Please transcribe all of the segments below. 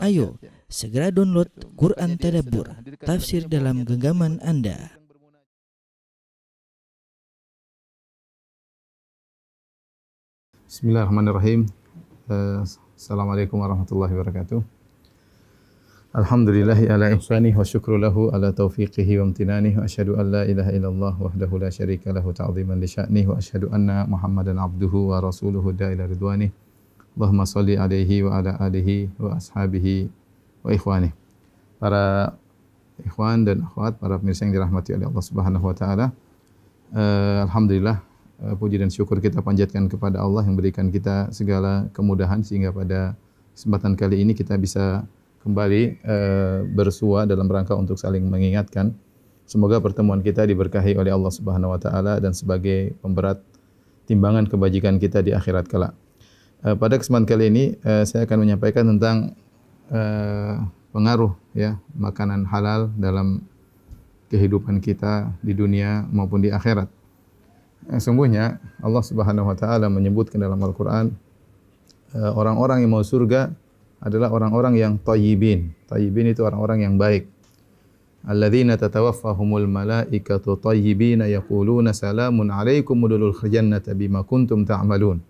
Ayo, segera download Quran Tadabbur, tafsir dalam genggaman Anda. Bismillahirrahmanirrahim. Assalamualaikum warahmatullahi wabarakatuh. Alhamdulillahi ala ihsanihi wa syukru lahu ala taufiqihi wa amtinanihi wa asyhadu an la ilaha illallah wahdahu la syarika lahu ta'ziman li sya'nihi wa asyhadu anna Muhammadan abduhu wa rasuluhu da'ila ridwanihi. Allahumma shalli alaihi wa ala alihi wa ashabihi wa ikhwani. Para ikhwan dan akhwat, para pemirsa yang dirahmati oleh Allah Subhanahu wa taala. Alhamdulillah, puji dan syukur kita panjatkan kepada Allah yang berikan kita segala kemudahan sehingga pada kesempatan kali ini kita bisa kembali bersua dalam rangka untuk saling mengingatkan. Semoga pertemuan kita diberkahi oleh Allah Subhanahu wa taala dan sebagai pemberat timbangan kebajikan kita di akhirat kelak. Pada kesempatan kali ini saya akan menyampaikan tentang pengaruh ya makanan halal dalam kehidupan kita di dunia maupun di akhirat. Sungguhnya Allah Subhanahu wa taala menyebutkan dalam Al-Qur'an orang-orang yang mau surga adalah orang-orang yang thayyibin. Thayyibin itu orang-orang yang baik. Alladzina tatawaffahumul malaikatu thayyibina yaquluna salamun alaikum udkhulul jannata bima kuntum ta'malun.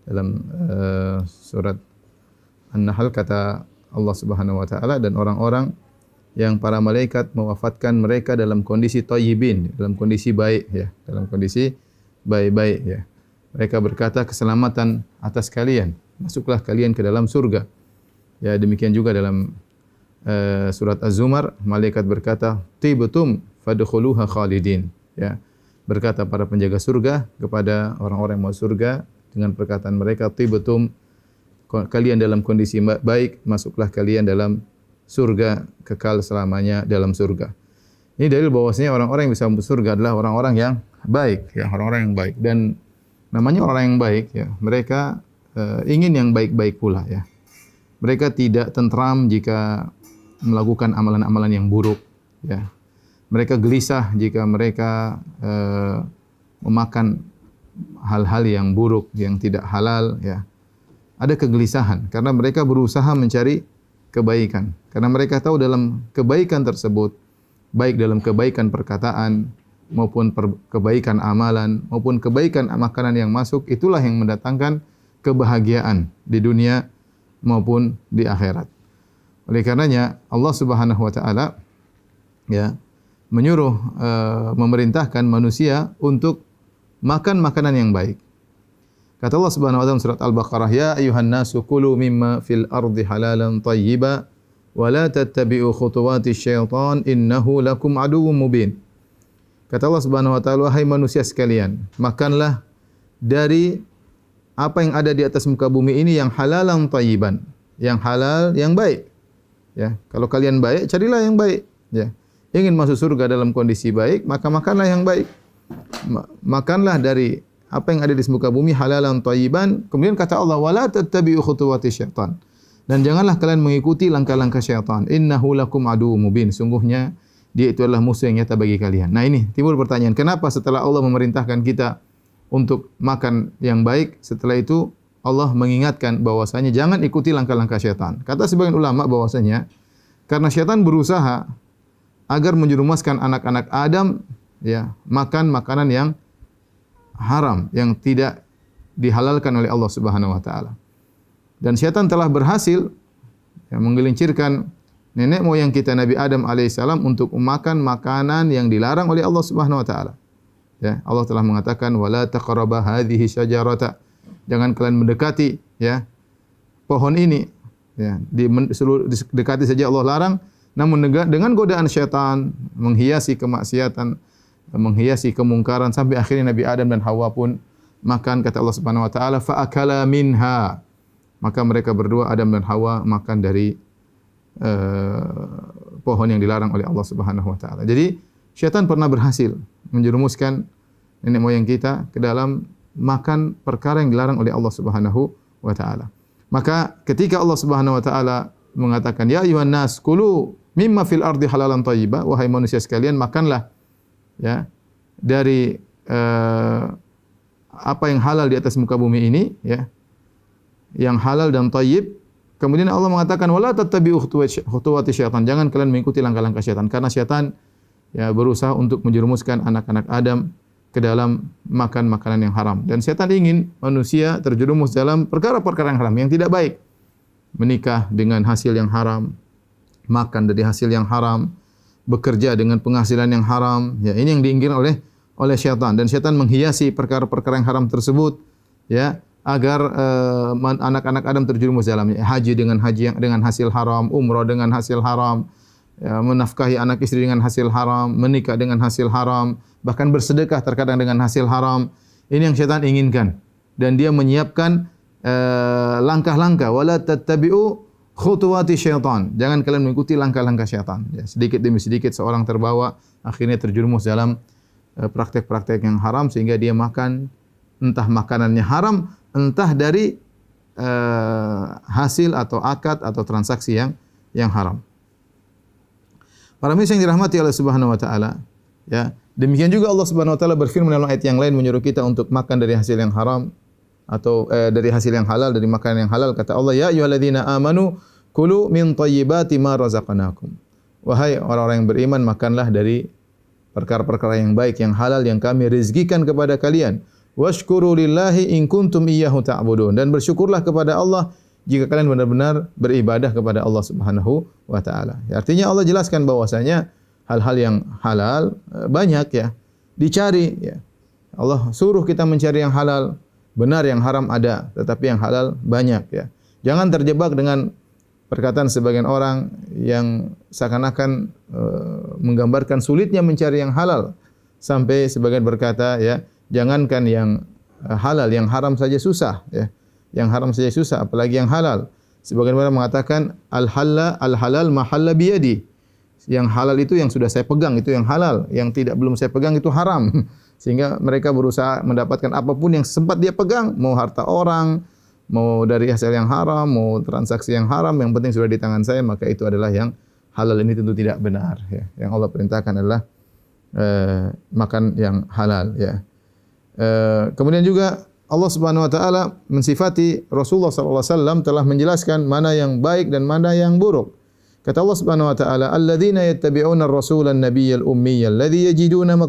Dalam surat An-Nahl kata Allah Subhanahu wa taala, dan orang-orang yang para malaikat mewafatkan mereka dalam kondisi thayyibin, dalam kondisi baik ya, dalam kondisi baik-baik ya. Mereka berkata, keselamatan atas kalian, masuklah kalian ke dalam surga. Ya, demikian juga dalam surat Az-Zumar, malaikat berkata, tibtum fadkhuluha khalidin ya. Berkata para penjaga surga kepada orang-orang yang mau surga dengan perkataan mereka, tibtum, kalian dalam kondisi baik, masuklah kalian dalam surga, kekal selamanya dalam surga. Ini dalil bahwasanya orang-orang yang bisa masuk surga adalah orang-orang yang baik ya, orang-orang yang baik. Dan namanya orang yang baik ya, mereka ingin yang baik-baik pula ya. Mereka tidak tentram jika melakukan amalan-amalan yang buruk ya. Mereka gelisah jika mereka memakan hal-hal yang buruk, yang tidak halal ya. Ada kegelisahan karena mereka berusaha mencari kebaikan. Karena mereka tahu dalam kebaikan tersebut, baik dalam kebaikan perkataan maupun kebaikan amalan maupun kebaikan makanan yang masuk, itulah yang mendatangkan kebahagiaan di dunia maupun di akhirat. Oleh karenanya Allah Subhanahu wa taala ya menyuruh memerintahkan manusia untuk makan makanan yang baik. Kata Allah Subhanahu wa taala surat Al-Baqarah, ya ayuhan nasu kulu mimma fil ardi halalan thayyiba wa la tattabi'u khutuwati syaitan innahu lakum aduwwum mubin. Kata Allah Subhanahu wa taala, wahai manusia sekalian, makanlah dari apa yang ada di atas muka bumi ini yang halalan thayyiban, yang halal, yang baik. Ya, kalau kalian baik, carilah yang baik, ya. Ingin masuk surga dalam kondisi baik, maka makanlah yang baik. Makanlah dari apa yang ada di muka bumi halalan thayyiban. Kemudian kata Allah, wala tattabi'u khutuwati syaitan. Dan janganlah kalian mengikuti langkah-langkah syaitan. Innahu lakum aduwwum mubin. Sungguhnya dia itu adalah musuh yang nyata bagi kalian. Nah, ini timbul pertanyaan, kenapa setelah Allah memerintahkan kita untuk makan yang baik, setelah itu Allah mengingatkan bahwasanya jangan ikuti langkah-langkah syaitan. Kata sebagian ulama bahwasanya karena syaitan berusaha agar menjerumuskan anak-anak Adam ya, makan makanan yang haram, yang tidak dihalalkan oleh Allah Subhanahu wa taala. Dan syaitan telah berhasil ya, menggelincirkan nenek moyang kita Nabi Adam alaihissalam untuk memakan makanan yang dilarang oleh Allah Subhanahu wa taala. Ya, Allah telah mengatakan wala taqraba hadhihi syajarata. Jangan kalian mendekati ya pohon ini. Ya, dekati saja Allah larang, namun dengan godaan syaitan menghiasi kemaksiatan, menghiasi kemungkaran sampai akhirnya Nabi Adam dan Hawa pun makan. Kata Allah Subhanahu wa taala, fa akala minha. Maka mereka berdua, Adam dan Hawa, makan dari pohon yang dilarang oleh Allah Subhanahu wa taala. Jadi syaitan pernah berhasil menjerumuskan nenek moyang kita ke dalam makan perkara yang dilarang oleh Allah Subhanahu wa taala. Maka ketika Allah Subhanahu wa taala mengatakan, ya ayuhan nas kulu mimma fil ardi halalan thayyiba, wahai manusia sekalian, makanlah ya dari apa yang halal di atas muka bumi ini ya, yang halal dan thayyib, Kemudian Allah mengatakan wala tattabi'u khutuwati syaitan. Jangan kalian mengikuti langkah-langkah syaitan karena syaitan ya berusaha untuk menjerumuskan anak-anak Adam ke dalam makan makanan yang haram. Dan syaitan ingin manusia terjerumus dalam perkara-perkara yang haram yang tidak baik. Menikah dengan hasil yang haram, makan dari hasil yang haram, bekerja dengan penghasilan yang haram. Ya, ini yang diinginkan oleh syaitan, dan syaitan menghiasi perkara-perkara yang haram tersebut ya agar anak-anak Adam terjerumus dalamnya. Haji dengan hasil haram, umrah dengan hasil haram, ya, menafkahi anak istri dengan hasil haram, menikah dengan hasil haram, bahkan bersedekah terkadang dengan hasil haram. Ini yang syaitan inginkan, dan dia menyiapkan langkah-langkah wala tattabi'u khutuwati syaitan. Jangan kalian mengikuti langkah-langkah syaitan. Ya, sedikit demi sedikit seorang terbawa akhirnya terjerumus dalam praktek-praktek yang haram sehingga dia makan entah makanannya haram, entah dari hasil atau akad atau transaksi yang haram. Para pemirsa yang dirahmati Allah Subhanahu wa taala, ya. Demikian juga Allah Subhanahu wa taala berfirman dalam ayat yang lain menyuruh kita untuk makan dari hasil yang haram atau dari hasil yang halal, dari makanan yang halal. Kata Allah, ya ayyuhalladzina amanu kulu min thayyibati ma razaqnakum. Wahai orang-orang yang beriman, makanlah dari perkara-perkara yang baik, yang halal yang kami rezekikan kepada kalian. Washkuru lillahi in kuntum iyyahu ta'budun. Dan bersyukurlah kepada Allah jika kalian benar-benar beribadah kepada Allah Subhanahu wa taala. Ya, artinya Allah jelaskan bahwasanya hal-hal yang halal banyak ya dicari ya. Allah suruh kita mencari yang halal. Benar yang haram ada, tetapi yang halal banyak ya. Jangan terjebak dengan perkataan sebagian orang yang seakan-akan menggambarkan sulitnya mencari yang halal. Sampai sebagian berkata ya, jangankan yang halal, yang haram saja susah ya. Yang haram saja susah, apalagi yang halal. Sebagian orang mengatakan al-halal mahalla biyadi. Yang halal itu yang sudah saya pegang, itu yang halal. Yang belum saya pegang itu haram. Sehingga mereka berusaha mendapatkan apapun yang sempat dia pegang, mau harta orang, mau dari hasil yang haram, mau transaksi yang haram, yang penting sudah di tangan saya, maka itu adalah yang halal. Ini tentu tidak benar ya. Yang Allah perintahkan adalah makan yang halal ya. Kemudian juga Allah Subhanahu wa taala mensifati Rasulullah sallallahu alaihi wasallam telah menjelaskan mana yang baik dan mana yang buruk. Kata Allah Subhanahu wa taala, "Alladzina yattabi'una ar-rasula an-nabiyyal ummiyya alladzi yajidunahu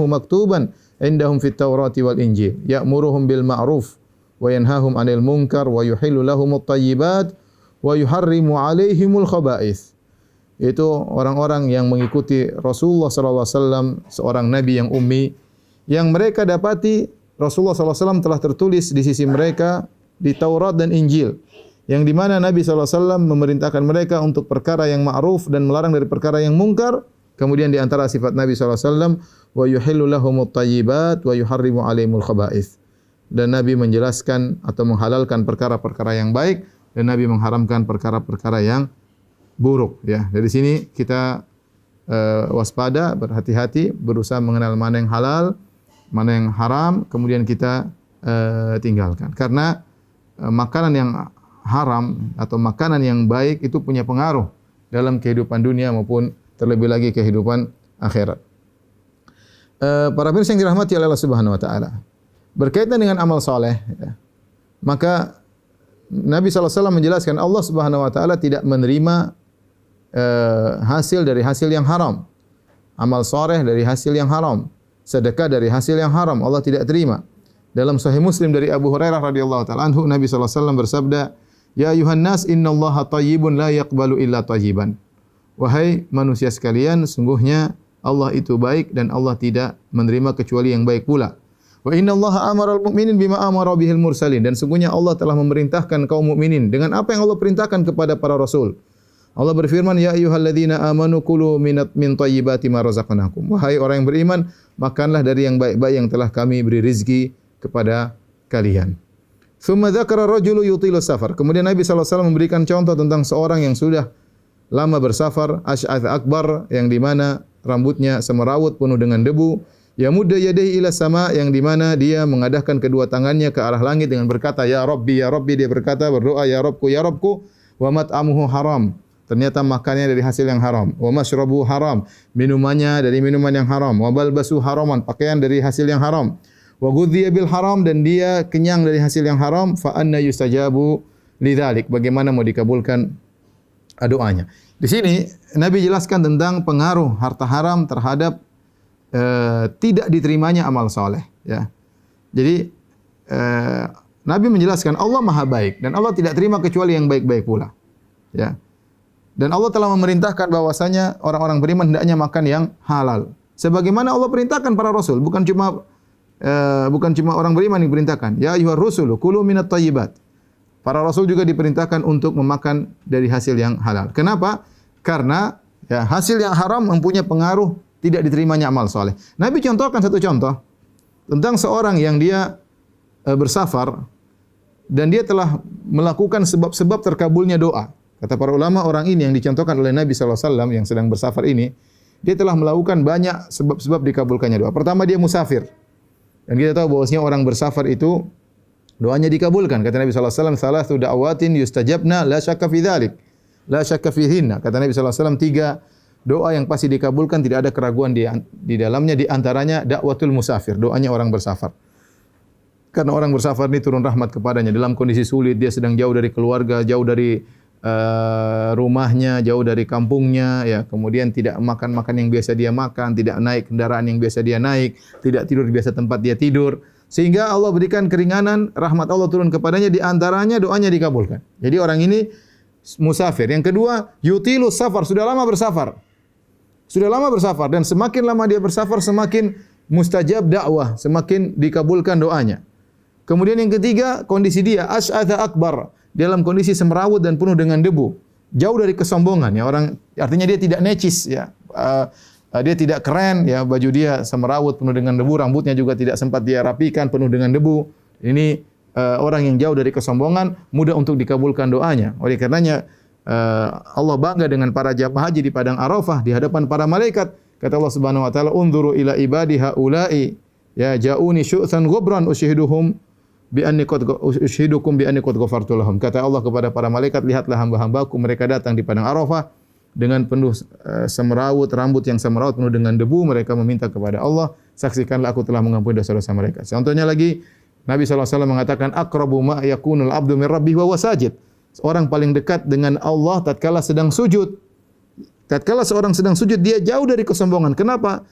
maktuban indahum fit Taurati wal Injil, ya'muruhum bil ma'ruf wa yanhahum 'anil munkar wa yuhillu lahumut thayyibat wa yuharrimu 'alaihimul khaba'its." Itu orang-orang yang mengikuti Rasulullah sallallahu alaihi wasallam, seorang nabi yang ummi, yang mereka dapati Rasulullah sallallahu alaihi wasallam telah tertulis di sisi mereka di Taurat dan Injil, yang di mana Nabi SAW memerintahkan mereka untuk perkara yang ma'ruf dan melarang dari perkara yang mungkar. Kemudian di antara sifat Nabi SAW, wa yuhillu lahumut thayyibat wa yuharrimu 'alaihimul khaba'its. Dan Nabi menjelaskan atau menghalalkan perkara-perkara yang baik, dan Nabi mengharamkan perkara-perkara yang buruk ya. Dari sini kita waspada, berhati-hati, berusaha mengenal mana yang halal, mana yang haram, kemudian kita tinggalkan. Karena makanan yang haram atau makanan yang baik itu punya pengaruh dalam kehidupan dunia maupun terlebih lagi kehidupan akhirat. Para pemirsa yang dirahmati oleh Allah Subhanahu wa taala, berkaitan dengan amal saleh ya, maka Nabi SAW menjelaskan Allah Subhanahu wa taala tidak menerima hasil dari hasil yang haram. Amal saleh dari hasil yang haram, sedekah dari hasil yang haram Allah tidak terima. Dalam Sahih Muslim dari Abu Hurairah radhiyallahu taala anhu, Nabi SAW bersabda, "Ya ayuhan nas, innallaha thayyibun la yaqbalu illa thayyiban." Wahai manusia sekalian, sungguhnya Allah itu baik dan Allah tidak menerima kecuali yang baik pula. Wa innallaha amaral mu'minin bima amara bihil mursalin. Dan sungguhnya Allah telah memerintahkan kaum mukminin dengan apa yang Allah perintahkan kepada para rasul. Allah berfirman, "Ya ayyuhalladzina amanu kulu min thayyibati ma razaqnakum." Wahai orang yang beriman, makanlah dari yang baik-baik yang telah kami beri rezeki kepada kalian. Tsumma dzakara rajulu yutilu safar. Kemudian Nabi SAW memberikan contoh tentang seorang yang sudah lama bersafar, asy'ath akbar, yang di mana rambutnya semerawut penuh dengan debu, yamudda yadayhi ila sama, yang di mana dia mengadahkan kedua tangannya ke arah langit dengan berkata, "Ya Rabbi, ya Rabbi." Dia berkata, berdoa, "Ya Rabbku, ya Rabbku." Wa mat'amuhu haram. Ternyata makannya dari hasil yang haram. Wa mashrabuhu haram. Minumannya dari minuman yang haram. Wa balbasuhu haraman. Pakaian dari hasil yang haram. Wa ghudhiya bil haram, dan dia kenyang dari hasil yang haram. Fa anna yustajabu lidzalik, bagaimana mau dikabulkan doanya. Di sini Nabi jelaskan tentang pengaruh harta haram terhadap tidak diterimanya amal soleh. Ya. Jadi Nabi menjelaskan Allah Maha Baik dan Allah tidak terima kecuali yang baik-baik pula. Ya. Dan Allah telah memerintahkan bahwasanya orang-orang beriman hendaknya makan yang halal. Sebagaimana Allah perintahkan para rasul, bukan cuma orang beriman yang diperintahkan. Ya ayyuhar rusulu kulu minat thayyibat. Para rasul juga diperintahkan untuk memakan dari hasil yang halal. Kenapa? Karena ya, hasil yang haram mempunyai pengaruh tidak diterimanya amal soleh. Nabi contohkan satu contoh tentang seorang yang dia bersafar dan dia telah melakukan sebab-sebab terkabulnya doa. Kata para ulama, orang ini yang dicontohkan oleh Nabi SAW yang sedang bersafar ini, dia telah melakukan banyak sebab-sebab dikabulkannya doa. Pertama, dia musafir. Dan kita tahu bahwasanya orang bersafar itu doanya dikabulkan. Kata Nabi SAW, "Thalathu da'awatin yustajabna la syakka fi dzalik, la syakka fihinna." Kata Nabi SAW, 3 doa yang pasti dikabulkan, tidak ada keraguan di dalamnya. Di antaranya da'watul musafir, doanya orang bersafar. Karena orang bersafar ini turun rahmat kepadanya dalam kondisi sulit, dia sedang jauh dari keluarga, jauh dari rumahnya, jauh dari kampungnya, ya, kemudian tidak makan yang biasa dia makan, tidak naik kendaraan yang biasa dia naik, tidak tidur di biasa tempat dia tidur, sehingga Allah berikan keringanan, rahmat Allah turun kepadanya, di antaranya doanya dikabulkan. Jadi orang ini musafir. Yang kedua, yutilu safar, sudah lama bersafar dan semakin lama dia bersafar semakin mustajab dakwah, semakin dikabulkan doanya. Kemudian yang ketiga, kondisi dia asy'atha akbar, dalam kondisi semrawut dan penuh dengan debu, jauh dari kesombongan, ya, orang artinya dia tidak necis, ya, dia tidak keren, ya, baju dia semrawut penuh dengan debu, rambutnya juga tidak sempat dia rapikan, penuh dengan debu. Ini orang yang jauh dari kesombongan, mudah untuk dikabulkan doanya. Oleh karenanya Allah bangga dengan para jamaah haji di padang Arafah di hadapan para malaikat. Kata Allah Subhanahu wa taala, "Unzuru ila ibadi haula'i ya ja'uni syu'than ghubran ushiduhum bi anni qad ushidukum bi anni qad ghafartu lahum." Kata Allah kepada para malaikat, lihatlah hamba-hambaku, mereka datang di padang Arafah dengan penuh semrawut, rambut yang semrawut penuh dengan debu, mereka meminta kepada Allah, saksikanlah aku telah mengampuni dosa-dosa mereka. Contohnya lagi Nabi SAW mengatakan, aqrabu ma yakunul abdu min rabbih wa huwa sajid. Orang paling dekat dengan Allah tatkala sedang sujud. Tatkala seorang sedang sujud, dia jauh dari kesombongan. Kenapa?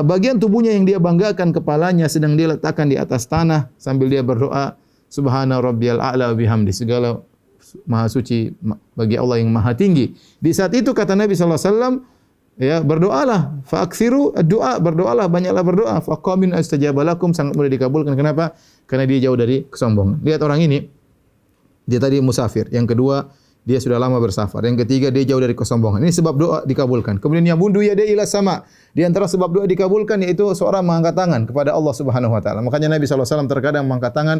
Bagian tubuhnya yang dia banggakan, kepalanya sedang dia letakkan di atas tanah sambil dia berdoa, Subhana rabbiyal a'la wa bihamdi. Segala maha suci bagi Allah yang maha tinggi. Di saat itu kata Nabi SAW, ya, berdoalah, fa'aksiru doa, berdoalah, banyaklah berdoa, faqamin astajaba lakum, sangat mudah dikabulkan. Kenapa? Karena dia jauh dari kesombongan. Lihat orang ini, dia tadi musafir. Yang kedua, dia sudah lama bersafar. Yang ketiga, dia jauh dari kesombongan. Ini sebab doa dikabulkan. Kemudian yang bundu ya dia ila sama. Di antara sebab doa dikabulkan yaitu seorang mengangkat tangan kepada Allah Subhanahu wa taala. Makanya Nabi SAW terkadang mengangkat tangan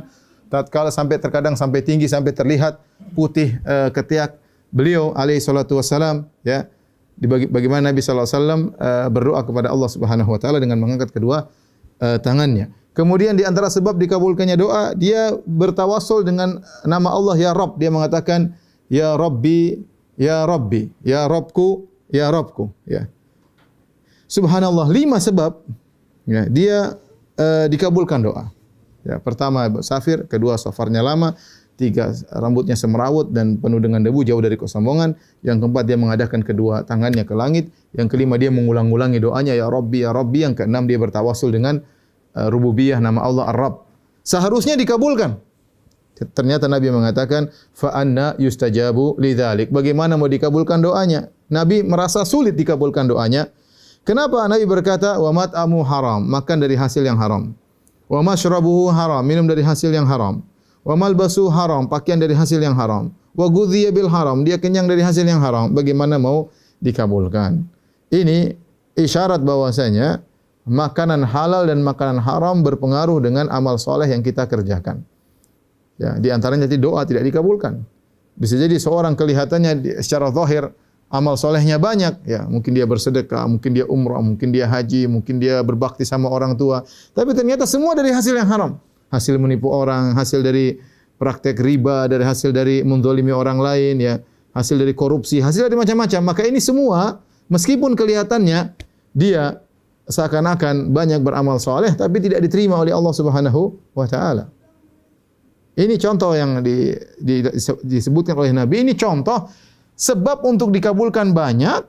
tatkala terkadang sampai tinggi, sampai terlihat putih ketiak beliau alaihi salatu wassalam, ya. Bagaimana Nabi SAW berdoa kepada Allah Subhanahu wa taala dengan mengangkat kedua tangannya. Kemudian di antara sebab dikabulkannya doa, dia bertawassul dengan nama Allah ya Rabb. Dia mengatakan ya Rabbi, ya Rabbi, ya Rabbku, ya Rabbku, ya. Subhanallah, 5 sebab, ya, dia dikabulkan doa. Ya, pertama musafir, kedua safarnya lama, 3 rambutnya semrawut dan penuh dengan debu, jauh dari kesombongan. Yang keempat, dia mengadahkan kedua tangannya ke langit. Yang kelima, dia mengulang-ulangi doanya ya Rabbi, ya Rabbi. Yang keenam, dia bertawassul dengan rububiyah nama Allah Ar-Rabb. Seharusnya dikabulkan. Ternyata Nabi mengatakan fa anna yustajabu lidzalik. Bagaimana mau dikabulkan doanya? Nabi merasa sulit dikabulkan doanya. Kenapa? Nabi berkata wa mat'amu haram, makan dari hasil yang haram. Wa mashrabuhu haram, minum dari hasil yang haram. Wa malbasu haram, pakaian dari hasil yang haram. Wa ghudhiya bil haram, dia kenyang dari hasil yang haram. Bagaimana mau dikabulkan? Ini isyarat bahwasanya makanan halal dan makanan haram berpengaruh dengan amal soleh yang kita kerjakan. Ya, di antaranya doa tidak dikabulkan. Bisa jadi seorang kelihatannya secara zahir amal solehnya banyak, ya, mungkin dia bersedekah, mungkin dia umrah, mungkin dia haji, mungkin dia berbakti sama orang tua, tapi ternyata semua dari hasil yang haram. Hasil menipu orang, hasil dari praktek riba, dari hasil dari menzalimi orang lain, ya, hasil dari korupsi, hasil dari macam-macam. Maka ini semua meskipun kelihatannya dia seakan-akan banyak beramal soleh, tapi tidak diterima oleh Allah Subhanahu wa taala. Ini contoh yang disebutkan oleh Nabi. Ini contoh sebab untuk dikabulkan banyak,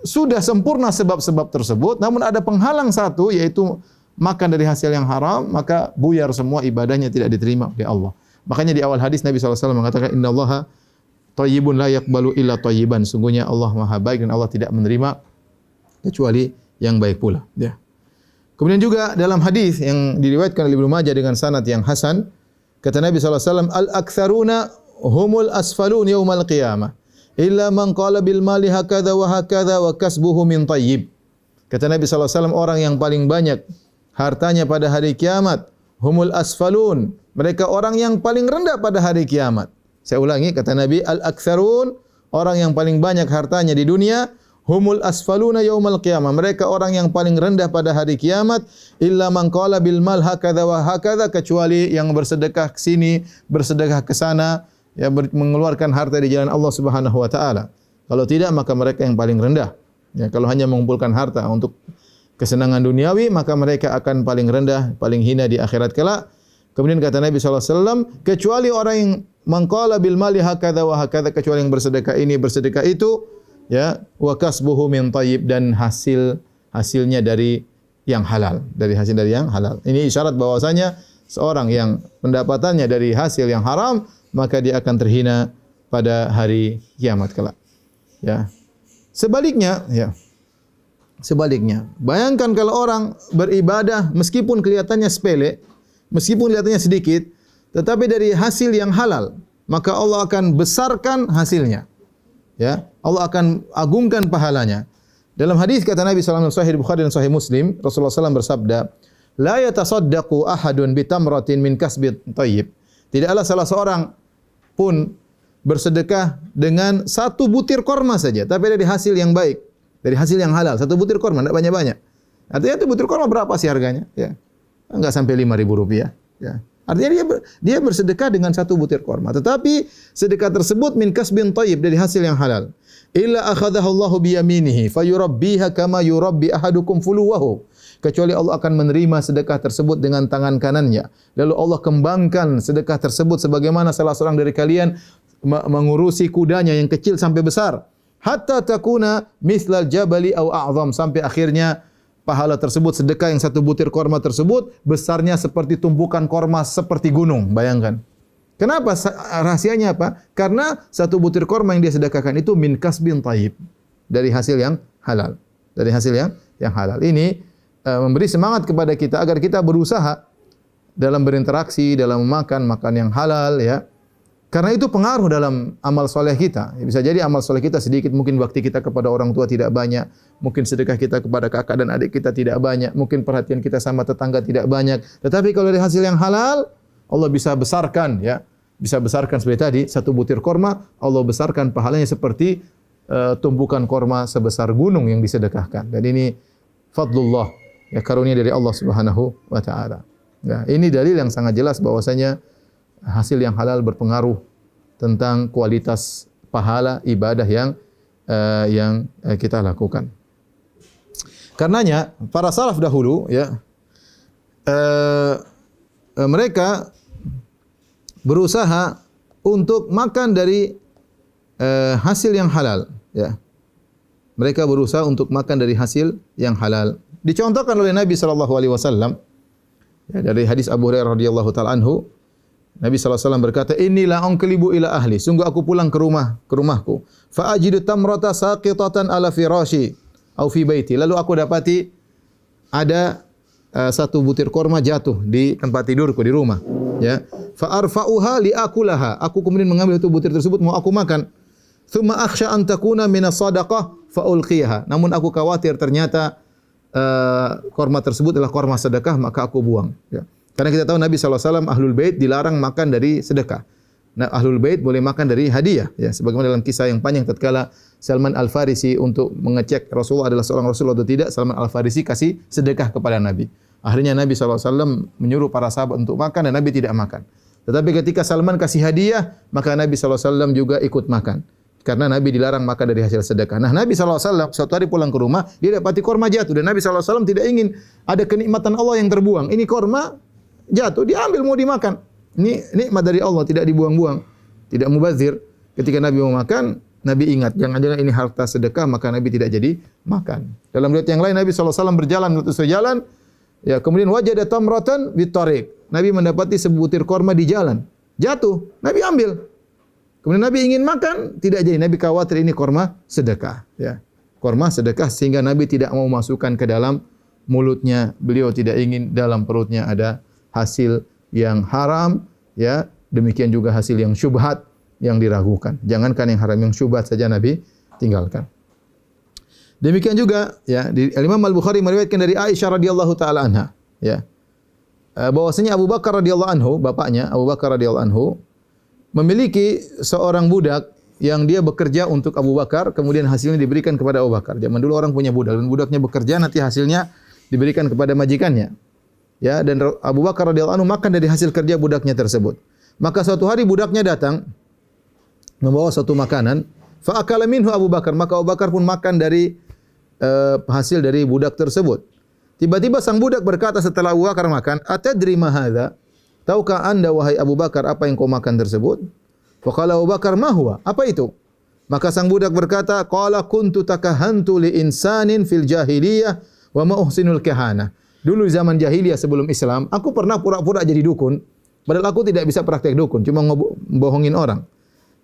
sudah sempurna sebab-sebab tersebut, namun ada penghalang satu, yaitu makan dari hasil yang haram, maka buyar semua ibadahnya, tidak diterima oleh Allah. Makanya di awal hadis Nabi SAW mengatakan, Innallaha thayyibun la yaqbalu illa thayyiban. Sungguhnya Allah Maha baik dan Allah tidak menerima kecuali yang baik pula. Ya. Kemudian juga dalam hadis yang diriwayatkan oleh Ibnu Majah dengan sanad yang hasan, kata Nabi SAW, Al-aktsaruna humul asfalun yaumal qiyamah, illa man qala bil mali hakadha wa kasbuhu min tayyib. Kata Nabi SAW, orang yang paling banyak hartanya pada hari kiamat, humul asfalun, mereka orang yang paling rendah pada hari kiamat. Saya ulangi, kata Nabi, al-aktsarun, orang yang paling banyak hartanya di dunia, humul asfaluna yaumal qiyamah, mereka orang yang paling rendah pada hari kiamat, illa man qala bil mal hakadha wa hakadha, kecuali yang bersedekah ke sini, bersedekah ke sana, ya, mengeluarkan harta di jalan Allah Subhanahu wa taala. Kalau tidak, maka mereka yang paling rendah. Ya, kalau hanya mengumpulkan harta untuk kesenangan duniawi, maka mereka akan paling rendah, paling hina di akhirat kelak. Kemudian kata Nabi SAW, kecuali orang yang mengqala bil mali hakadha wa hakadha, kecuali yang bersedekah ini, bersedekah itu, ya, wa kasbuhu min thayyib, dan hasilnya dari yang halal, dari hasil dari yang halal. Ini isyarat bahwasanya seorang yang pendapatannya dari hasil yang haram, maka dia akan terhina pada hari kiamat kelak. Ya. Sebaliknya, ya. Sebaliknya, bayangkan kalau orang beribadah meskipun kelihatannya sepele, meskipun kelihatannya sedikit, tetapi dari hasil yang halal, maka Allah akan besarkan hasilnya. Ya, Allah akan agungkan pahalanya. Dalam hadis kata Nabi sallallahu alaihi wasallam, Sahih Bukhari dan Sahih Muslim, Rasulullah SAW bersabda, "La yatasaddaqu ahadun bi tamratin min kasbit thayyib." Tidaklah salah seorang pun bersedekah dengan satu butir korma saja, tapi dari hasil yang baik, dari hasil yang halal. Satu butir korma, tidak banyak-banyak. Artinya itu butir korma berapa sih harganya? Ya, enggak sampai Rp5.000. Ya. Artinya dia bersedekah dengan satu butir korma. Tetapi sedekah tersebut min kasbin thayyib, dari hasil yang halal. Illa akhadhahu Allahu bi yaminihi fayurabbiha kama yurabbi ahadukum fuluwahu. Kecuali Allah akan menerima sedekah tersebut dengan tangan kanannya. Lalu Allah kembangkan sedekah tersebut sebagaimana salah seorang dari kalian mengurusi kudanya yang kecil sampai besar. Hatta takuna mislal jabali aw a'zam, sampai akhirnya pahala tersebut, sedekah yang satu butir korma tersebut besarnya seperti tumpukan korma seperti gunung. Bayangkan. Kenapa? Rahasianya apa? Karena satu butir korma yang dia sedekahkan itu min kasbin thayyib, dari hasil yang halal. Dari hasil yang halal. Ini memberi semangat kepada kita agar kita berusaha dalam berinteraksi, dalam makan yang halal, ya. Karena itu pengaruh dalam amal soleh kita. Bisa jadi amal soleh kita sedikit, mungkin bakti kita kepada orang tua tidak banyak, mungkin sedekah kita kepada kakak dan adik kita tidak banyak, mungkin perhatian kita sama tetangga tidak banyak. Tetapi kalau dari hasil yang halal, Allah bisa besarkan, ya, bisa besarkan seperti tadi, satu butir korma, Allah besarkan pahalanya seperti tumpukan korma sebesar gunung yang disedekahkan. Dan ini fadlullah, ya, karunia dari Allah Subhanahu wa taala. Ya, ini dalil yang sangat jelas bahwasanya hasil yang halal berpengaruh tentang kualitas pahala ibadah yang kita lakukan. Karenanya para salaf dahulu, ya, mereka berusaha untuk makan dari hasil yang halal, ya. Mereka berusaha untuk makan dari hasil yang halal. Dicontohkan oleh Nabi sallallahu alaihi wasallam, ya, dari hadis Abu Hurairah radhiyallahu taala anhu, Nabi SAW berkata, Inilah anqalibu ila ahli. Sungguh aku pulang ke rumahku. Fa ajidu tamrata saqitatan ala firashi au fi baiti. Lalu aku dapati ada satu butir korma jatuh di tempat tidurku di rumah. Ya. Fa arfa'uha li akulaha. Aku kemudian mengambil itu butir tersebut mau aku makan. Tsumma akhsha an takuna min as-sadaqah fa ulqiha. Namun aku khawatir ternyata korma tersebut adalah korma sedekah, maka aku buang. Ya. Karena kita tahu Nabi SAW Ahlul Bait dilarang makan dari sedekah. Nah, Ahlul Bait boleh makan dari hadiah, ya, sebagaimana dalam kisah yang panjang tatkala Salman Al-Farisi untuk mengecek Rasulullah adalah seorang Rasul atau tidak, Salman Al-Farisi kasih sedekah kepada Nabi. Akhirnya Nabi SAW menyuruh para sahabat untuk makan dan Nabi tidak makan. Tetapi ketika Salman kasih hadiah, maka Nabi SAW juga ikut makan. Karena Nabi dilarang makan dari hasil sedekah. Nah, Nabi SAW suatu hari pulang ke rumah, dia dapati korma jatuh. Dan Nabi SAW tidak ingin ada kenikmatan Allah yang terbuang. Ini korma jatuh, diambil mau dimakan. Ini nikmat dari Allah, tidak dibuang-buang, tidak mubazir. Ketika Nabi mau makan, Nabi ingat, jangan-jangan ini harta sedekah, maka Nabi tidak jadi makan. Dalam riwayat yang lain, Nabi SAW berjalan, menuju jalan, ya, kemudian wajada tamratan bitariq. Nabi mendapati sebutir korma di jalan. Jatuh, Nabi ambil. Kemudian Nabi ingin makan, tidak jadi. Nabi khawatir ini korma sedekah. Ya. Korma sedekah sehingga Nabi tidak mau masukkan ke dalam mulutnya. Beliau tidak ingin dalam perutnya ada hasil yang haram. Ya. Demikian juga hasil yang syubhat yang diragukan. Jangankan yang haram, yang syubhat saja Nabi tinggalkan. Demikian juga ya, Imam Al-Bukhari meriwayatkan dari Aisyah radhiyallahu taala anha, ya. Bahwasanya Abu Bakar radhiyallahu anhu, bapaknya Abu Bakar radhiyallahu anhu memiliki seorang budak yang dia bekerja untuk Abu Bakar, kemudian hasilnya diberikan kepada Abu Bakar. Zaman dulu orang punya budak dan budaknya bekerja, nanti hasilnya diberikan kepada majikannya. Ya, dan Abu Bakar radhiyallahu anhu makan dari hasil kerja budaknya tersebut. Maka suatu hari budaknya datang membawa satu makanan, fa akala minhu Abu Bakar, maka Abu Bakar pun makan dari hasil dari budak tersebut. Tiba-tiba sang budak berkata setelah Abu Bakar makan, "Atadri ma hadza?" Tahukah Anda wahai Abu Bakar apa yang kau makan tersebut? Faqala Abu Bakar, "Ma huwa?" Apa itu? Maka sang budak berkata, "Qala kuntu takahantu li insanin fil jahiliyah wa ma uhsinul kahana." Dulu zaman jahiliyah sebelum Islam, aku pernah pura-pura jadi dukun, padahal aku tidak bisa praktek dukun, cuma bohongin orang.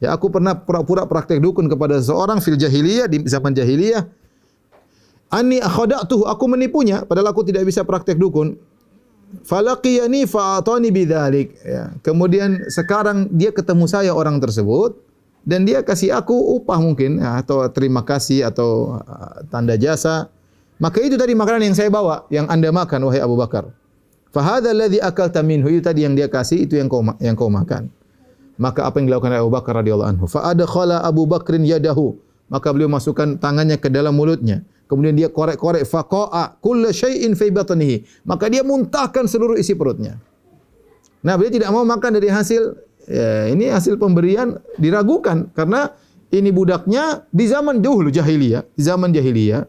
Ya, aku pernah pura-pura praktek dukun kepada seseorang fil jahiliyah, di zaman jahiliyah. Anni akhada'tuhu, aku menipunya padahal aku tidak bisa praktek dukun. Falaqiyani fa'atani bidzalik. Ya, kemudian sekarang dia ketemu saya orang tersebut dan dia kasih aku upah mungkin ya, atau terima kasih atau tanda jasa. Maka itu tadi makanan yang saya bawa, yang Anda makan wahai Abu Bakar. Fa hadzal ladzi akalta minhu, itu tadi yang dia kasih, itu yang kau makan. Maka apa yang dilakukan oleh Abu Bakar radhiyallahu anhu? Fa adkhala Abu Bakrin yadahu, maka beliau masukkan tangannya ke dalam mulutnya. Kemudian dia korek-korek, faqa'a kulla syai'in fi batnihi, maka dia muntahkan seluruh isi perutnya. Nah, beliau tidak mau makan dari hasil ya, ini hasil pemberian diragukan karena ini budaknya di zaman dahulu jahiliyah, di zaman jahiliyah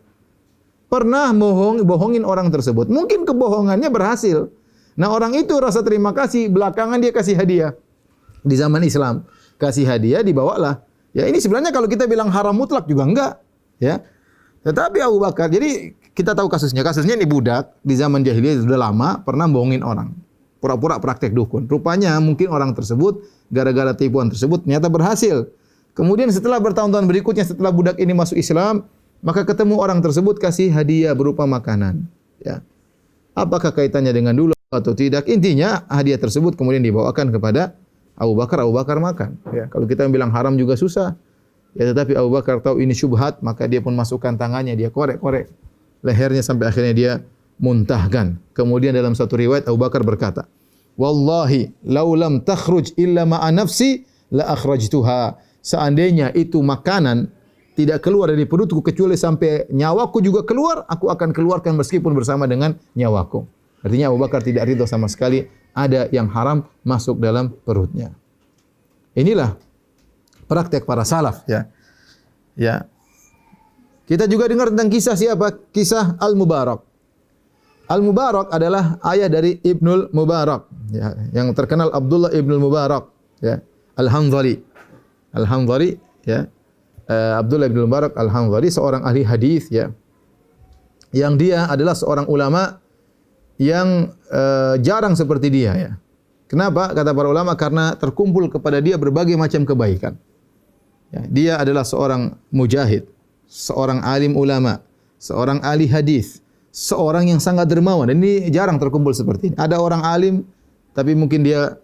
pernah bohongin orang tersebut. Mungkin kebohongannya berhasil. Nah, orang itu rasa terima kasih, belakangan dia kasih hadiah. Di zaman Islam, kasih hadiah dibawalah. Ya, ini sebenarnya kalau kita bilang haram mutlak juga enggak, ya. Tetapi Abu Bakar, jadi kita tahu kasusnya. Kasusnya ini budak di zaman jahiliyah sudah lama pernah bohongin orang. Pura-pura praktek dukun. Rupanya mungkin orang tersebut gara-gara tipuan tersebut ternyata berhasil. Kemudian setelah bertahun-tahun berikutnya setelah budak ini masuk Islam, maka ketemu orang tersebut kasih hadiah berupa makanan. Ya. Apakah kaitannya dengan dulu atau tidak? Intinya hadiah tersebut kemudian dibawakan kepada Abu Bakar makan. Ya. Kalau kita bilang haram juga susah. Ya, tetapi Abu Bakar tahu ini syubhat, maka dia pun masukkan tangannya, dia korek-korek lehernya sampai akhirnya dia muntahkan. Kemudian dalam satu riwayat Abu Bakar berkata, "Wallahi law lam takhruj illa ma'a nafsi la akhrajtuha." Seandainya itu makanan tidak keluar dari perutku kecuali sampai nyawaku juga keluar, aku akan keluarkan meskipun bersama dengan nyawaku. Artinya Abu Bakar tidak ridho sama sekali ada yang haram masuk dalam perutnya. Inilah praktek para salaf, ya. Ya. Kita juga dengar tentang kisah siapa? Kisah Al-Mubarak. Al-Mubarak adalah ayah dari Ibnul Mubarak, ya, yang terkenal Abdullah Ibnul Mubarak, ya. Al-Hanzali. Al-Hanzali, ya. Abdullah Ibnul Mubarak Al-Hanzali seorang ahli hadis, ya. Yang dia adalah seorang ulama yang jarang seperti dia, ya. Kenapa? Kata para ulama karena terkumpul kepada dia berbagai macam kebaikan. Ya, dia adalah seorang mujahid, seorang alim ulama, seorang ahli hadis, seorang yang sangat dermawan. Dan ini jarang terkumpul seperti ini. Ada orang alim, tapi mungkin dia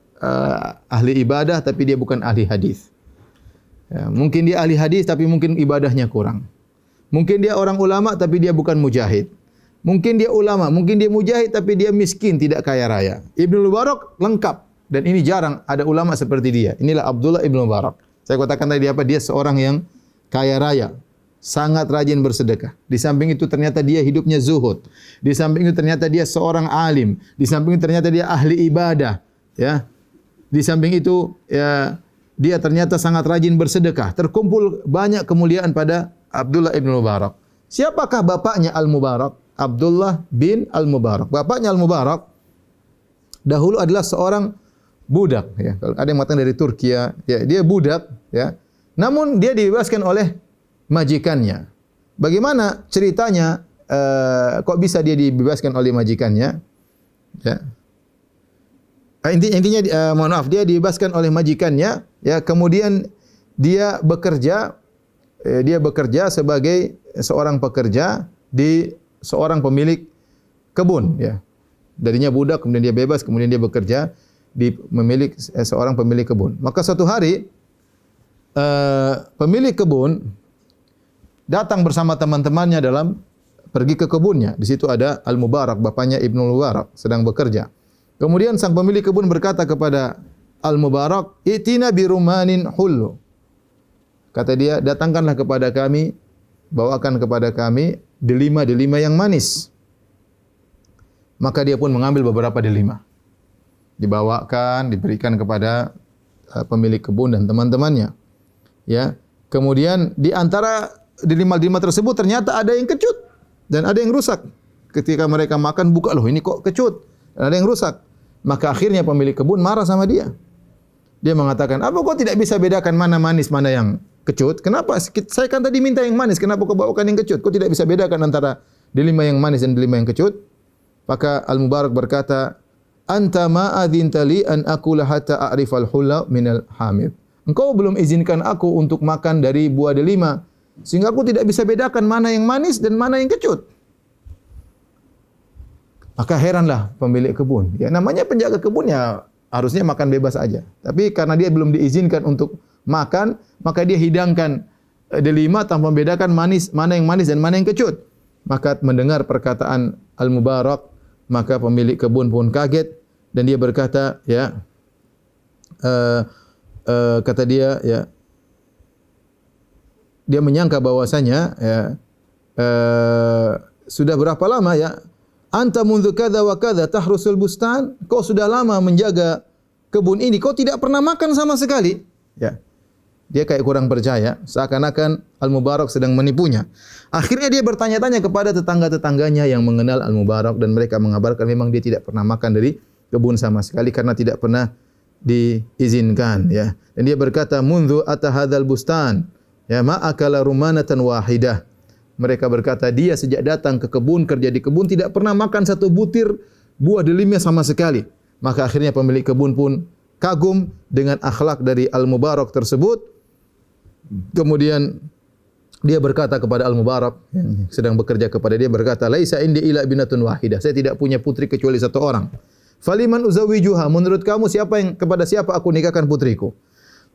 ahli ibadah, tapi dia bukan ahli hadis. Ya, mungkin dia ahli hadis, tapi mungkin ibadahnya kurang. Mungkin dia orang ulama, tapi dia bukan mujahid. Mungkin dia ulama, mungkin dia mujahid, tapi dia miskin, tidak kaya raya. Ibnu Mubarak lengkap. Dan ini jarang ada ulama seperti dia. Inilah Abdullah Ibnu Mubarak. Saya katakan tadi apa? Dia seorang yang kaya raya, sangat rajin bersedekah. Di samping itu ternyata dia hidupnya zuhud. Di samping itu ternyata dia seorang alim. Di samping itu ternyata dia ahli ibadah. Ya. Di samping itu ya, dia ternyata sangat rajin bersedekah. Terkumpul banyak kemuliaan pada Abdullah Ibnu Mubarak. Siapakah bapaknya Al-Mubarak? Abdullah bin Al-Mubarak. Bapaknya Al-Mubarak dahulu adalah seorang budak ya. Kalau ada yang mengatakan dari Turki ya, dia budak ya. Namun dia dibebaskan oleh majikannya. Bagaimana ceritanya kok bisa dia dibebaskan oleh majikannya? Ya. Intinya mohon maaf, dia dibebaskan oleh majikannya ya, kemudian dia bekerja sebagai seorang pekerja di seorang pemilik kebun ya. Darinya budak, kemudian dia bebas, kemudian dia bekerja di seorang pemilik kebun. Maka suatu hari pemilik kebun datang bersama teman-temannya dalam pergi ke kebunnya. Di situ ada Al-Mubarak, bapaknya Ibnu Mubarak sedang bekerja. Kemudian sang pemilik kebun berkata kepada Al-Mubarak, "Itina bi rumanin hullu." Kata dia, "Datangkanlah kepada kami, bawakan kepada kami delima-delima yang manis." Maka dia pun mengambil beberapa delima. Dibawakan, diberikan kepada pemilik kebun dan teman-temannya. Ya. Kemudian di antara delima-delima tersebut ternyata ada yang kecut dan ada yang rusak. Ketika mereka makan, buka, loh ini kok kecut, dan ada yang rusak. Maka akhirnya pemilik kebun marah sama dia. Dia mengatakan, "Apa kau tidak bisa bedakan mana manis, mana yang kecut? Kenapa? Saya kan tadi minta yang manis, kenapa kau bawakan yang kecut? Kau tidak bisa bedakan antara delima yang manis dan delima yang kecut?" Maka Al-Mubarak berkata, "Anta ma adzinta li an akula hatta a'rifal hulla minal hamid." Engkau belum izinkan aku untuk makan dari buah delima, sehingga aku tidak bisa bedakan mana yang manis dan mana yang kecut. Maka heranlah pemilik kebun. Ya namanya penjaga kebun ya harusnya makan bebas aja. Tapi karena dia belum diizinkan untuk makan, maka dia hidangkan delima tanpa membedakan mana yang manis dan mana yang kecut. Maka mendengar perkataan Al-Mubarak, maka pemilik kebun pun kaget dan dia berkata, kata dia, dia menyangka bahwasanya sudah berapa lama ya? Anta mundu kadza wa kadza tahrusul bustan. Kau sudah lama menjaga kebun ini, kau tidak pernah makan sama sekali. Ya. Dia kayak kurang percaya, seakan-akan Al-Mubarak sedang menipunya. Akhirnya dia bertanya-tanya kepada tetangga-tetangganya yang mengenal Al-Mubarak dan mereka mengabarkan memang dia tidak pernah makan dari kebun sama sekali karena tidak pernah diizinkan ya. Dan dia berkata, "Mundu ata hadzal bustan, ya ma akala rumanatan wahidah." Mereka berkata, dia sejak datang ke kebun, kerja di kebun, tidak pernah makan satu butir buah delimnya sama sekali. Maka akhirnya pemilik kebun pun kagum dengan akhlak dari Al-Mubarak tersebut. Kemudian dia berkata kepada Al-Mubarak yang sedang bekerja kepada dia, berkata, "Laisa indi ila binatun wahidah." Saya tidak punya putri kecuali satu orang. "Faliman uzawijuha?" Menurut kamu kepada siapa aku nikahkan putriku?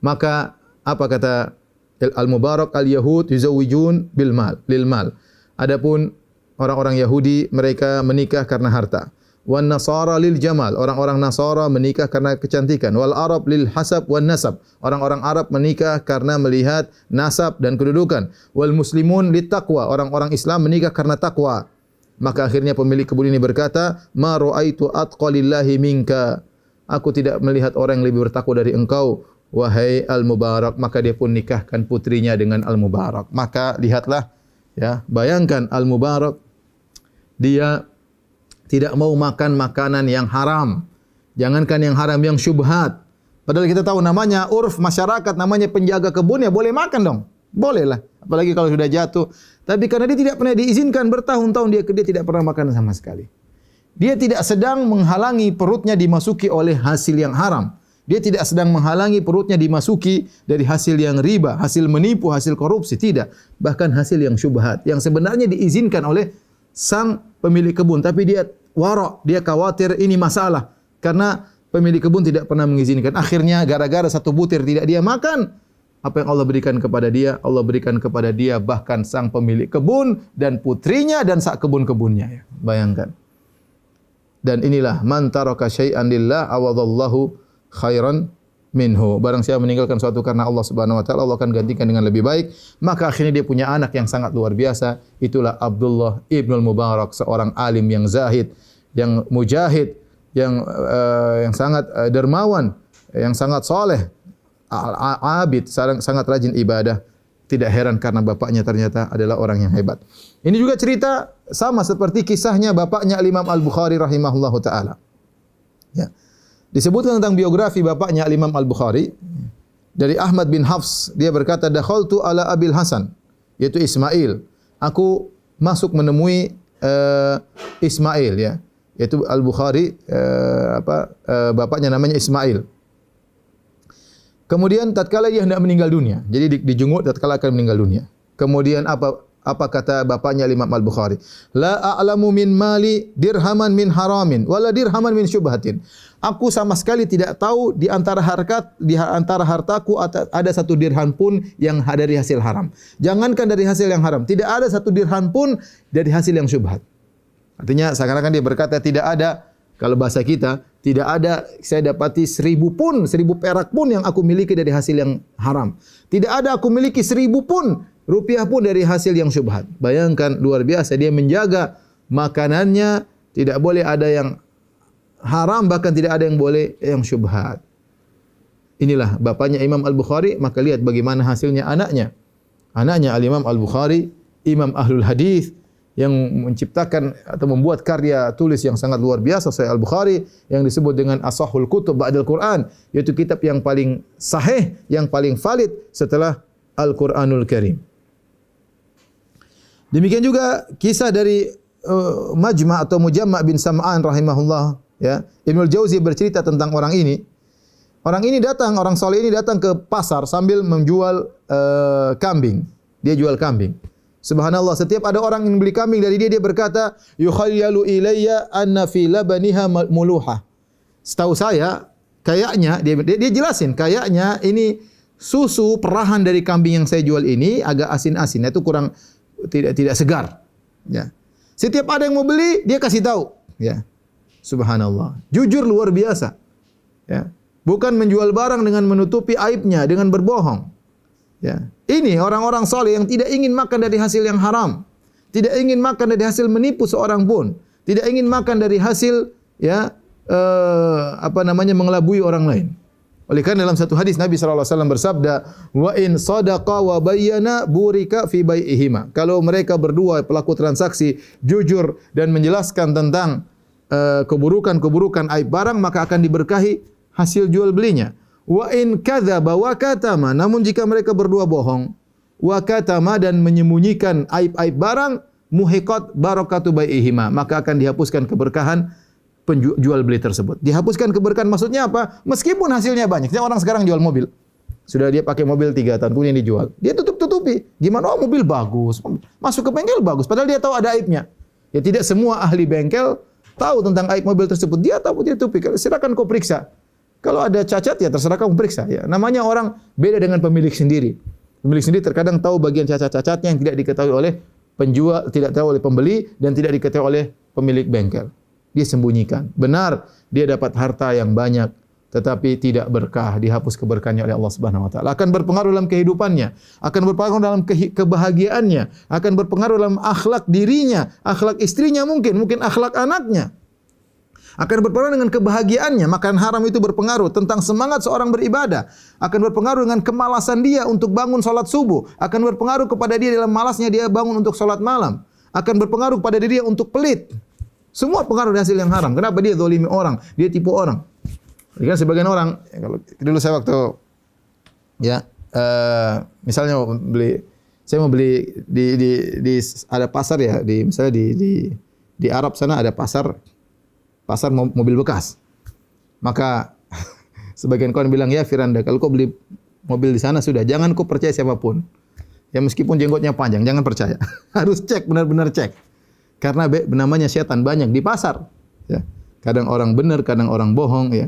Maka apa kata Al-Mubarak, "Al-Yahud yuzawijun bil mal, lil mal." Adapun orang-orang Yahudi mereka menikah karena harta. Wan Nasara lil jamal, orang-orang Nasara menikah karena kecantikan. Wal Arab lil hasab wan nasab, orang-orang Arab menikah karena melihat nasab dan kedudukan. Wal Muslimun lit taqwa, orang-orang Islam menikah karena takwa. Maka akhirnya pemilik kebun ini berkata, "Ma ra'aitu atqalillahi minka." Aku tidak melihat orang yang lebih bertakwa dari engkau, wahai Al-Mubarak. Maka dia pun nikahkan putrinya dengan Al-Mubarak. Maka lihatlah ya, bayangkan Al-Mubarak dia tidak mau makan makanan yang haram. Jangankan yang haram, yang syubhat. Padahal kita tahu namanya urf masyarakat, namanya penjaga kebun ya boleh makan dong. Boleh lah, apalagi kalau sudah jatuh. Tapi karena dia tidak pernah diizinkan bertahun-tahun dia tidak pernah makan sama sekali. Dia tidak sedang menghalangi perutnya dimasuki oleh hasil yang haram. Dia tidak sedang menghalangi perutnya dimasuki dari hasil yang riba, hasil menipu, hasil korupsi. Tidak. Bahkan hasil yang syubhat. Yang sebenarnya diizinkan oleh sang pemilik kebun. Tapi dia warok, dia khawatir ini masalah. Karena pemilik kebun tidak pernah mengizinkan. Akhirnya gara-gara satu butir tidak dia makan. Apa yang Allah berikan kepada dia? Allah berikan kepada dia bahkan sang pemilik kebun dan putrinya dan sak kebun-kebunnya. Bayangkan. Dan inilah man taraka syai'an lillah awadallahu khairan minhu. Barang siapa meninggalkan suatu karena Allah Subhanahu wa taala, Allah akan gantikan dengan lebih baik. Maka akhirnya dia punya anak yang sangat luar biasa. Itulah Abdullah Ibnul Mubarak, seorang alim yang zahid, yang mujahid, yang sangat dermawan, yang sangat soleh, abid, sangat rajin ibadah. Tidak heran karena bapaknya ternyata adalah orang yang hebat. Ini juga cerita sama seperti kisahnya bapaknya Imam Al-Bukhari rahimahullahu taala. Ya. Disebutkan tentang biografi bapaknya Imam Al-Bukhari dari Ahmad bin Hafs, dia berkata dakhaltu ala Abil Hasan, yaitu Ismail. Aku masuk menemui Ismail ya, yaitu Al-Bukhari bapaknya namanya Ismail. Kemudian tatkala dia hendak meninggal dunia, jadi dijenguk tatkala akan meninggal dunia. Kemudian apa kata bapaknya Imam Al-Bukhari? La a'lamu min mali dirhaman min haramin wala dirhaman min syubhatin. Aku sama sekali tidak tahu di antara hartaku ada satu dirham pun yang dari hasil haram. Jangankan dari hasil yang haram, tidak ada satu dirham pun dari hasil yang syubhat. Artinya seakan-akan dia berkata tidak ada, kalau bahasa kita, tidak ada saya dapati 1000 perak pun yang aku miliki dari hasil yang haram. Tidak ada aku miliki 1000 pun rupiah pun dari hasil yang syubhat. Bayangkan luar biasa dia menjaga makanannya, tidak boleh ada yang haram, bahkan tidak ada yang boleh yang syubhat. Inilah bapaknya Imam Al-Bukhari, maka lihat bagaimana hasilnya anaknya. Anaknya Al-Imam Al-Bukhari, Imam Ahlul Hadis yang menciptakan atau membuat karya tulis yang sangat luar biasa, Sahih Al-Bukhari yang disebut dengan Ashahul Kutub Ba'dal Quran, yaitu kitab yang paling sahih, yang paling valid setelah Al-Quranul Karim. Demikian juga kisah dari Majma' atau Mujamma' bin Sam'an rahimahullah. Ya, Ibnul Jauzi bercerita tentang orang ini. Orang saleh ini datang ke pasar sambil menjual kambing. Dia jual kambing. Subhanallah, setiap ada orang yang beli kambing dari dia berkata, "Yukhayyalu ilayya anna fi labaniha muluha." Setahu saya, kayaknya dia jelasin, kayaknya ini susu perahan dari kambing yang saya jual ini agak asin-asin, itu kurang tidak segar. Ya. Setiap ada yang mau beli, dia kasih tahu. Ya. Subhanallah. Jujur luar biasa. Ya. Bukan menjual barang dengan menutupi aibnya, dengan berbohong. Ya. Ini orang-orang saleh yang tidak ingin makan dari hasil yang haram. Tidak ingin makan dari hasil menipu seorang pun. Tidak ingin makan dari hasil mengelabui orang lain. Oleh karena dalam satu hadis Nabi SAW bersabda, "Wa in sadaqa wa bayyana burika fi bai'ihima." Kalau mereka berdua pelaku transaksi jujur dan menjelaskan tentang keburukan-keburukan aib barang, maka akan diberkahi hasil jual belinya. Wa in kadzaba wa katama, namun jika mereka berdua bohong, wa katama dan menyembunyikan aib-aib barang, muhiqat barakatu bai'ihima, maka akan dihapuskan keberkahan penjual beli tersebut. Dihapuskan keberkahan maksudnya apa? Meskipun hasilnya banyak. Orang sekarang jual mobil. Sudah dia pakai mobil 3 tahun, kemudian dijual. Dia tutup-tutupi. Gimana? Oh, mobil bagus. Masuk ke bengkel bagus. Padahal dia tahu ada aibnya. Ya tidak semua ahli bengkel tahu tentang aib mobil tersebut. Dia tahu, dia tutupi. Silakan kau periksa. Kalau ada cacat, ya terserah kamu periksa. Ya. Namanya orang beda dengan pemilik sendiri. Pemilik sendiri terkadang tahu bagian cacat-cacatnya yang tidak diketahui oleh penjual, tidak tahu oleh pembeli, dan tidak diketahui oleh pemilik bengkel. Dia sembunyikan. Benar, dia dapat harta yang banyak, tetapi tidak berkah, dihapus keberkahannya oleh Allah Subhanahu wa taala. Akan berpengaruh dalam kehidupannya, akan berpengaruh dalam kebahagiaannya, akan berpengaruh dalam akhlak dirinya, akhlak istrinya mungkin akhlak anaknya. Akan berpengaruh dengan kebahagiaannya. Makan haram itu berpengaruh tentang semangat seorang beribadah. Akan berpengaruh dengan kemalasan dia untuk bangun salat subuh. Akan berpengaruh kepada dia dalam malasnya dia bangun untuk salat malam. Akan berpengaruh kepada dia untuk pelit. Semua pengaruh dari hasil yang haram. Kenapa dia zalimi orang? Dia tipu orang. Kan sebagian orang, kalau dulu saya waktu misalnya saya mau beli di ada pasar ya, misalnya di Arab sana ada pasar mobil bekas. Maka sebagian kawan bilang, "Ya Firanda, kalau kau beli mobil di sana sudah, jangan kau percaya siapapun. Ya meskipun jenggotnya panjang, jangan percaya. Harus cek, benar-benar cek. Karena namanya setan banyak di pasar. Ya. Kadang orang benar, kadang orang bohong. Ya.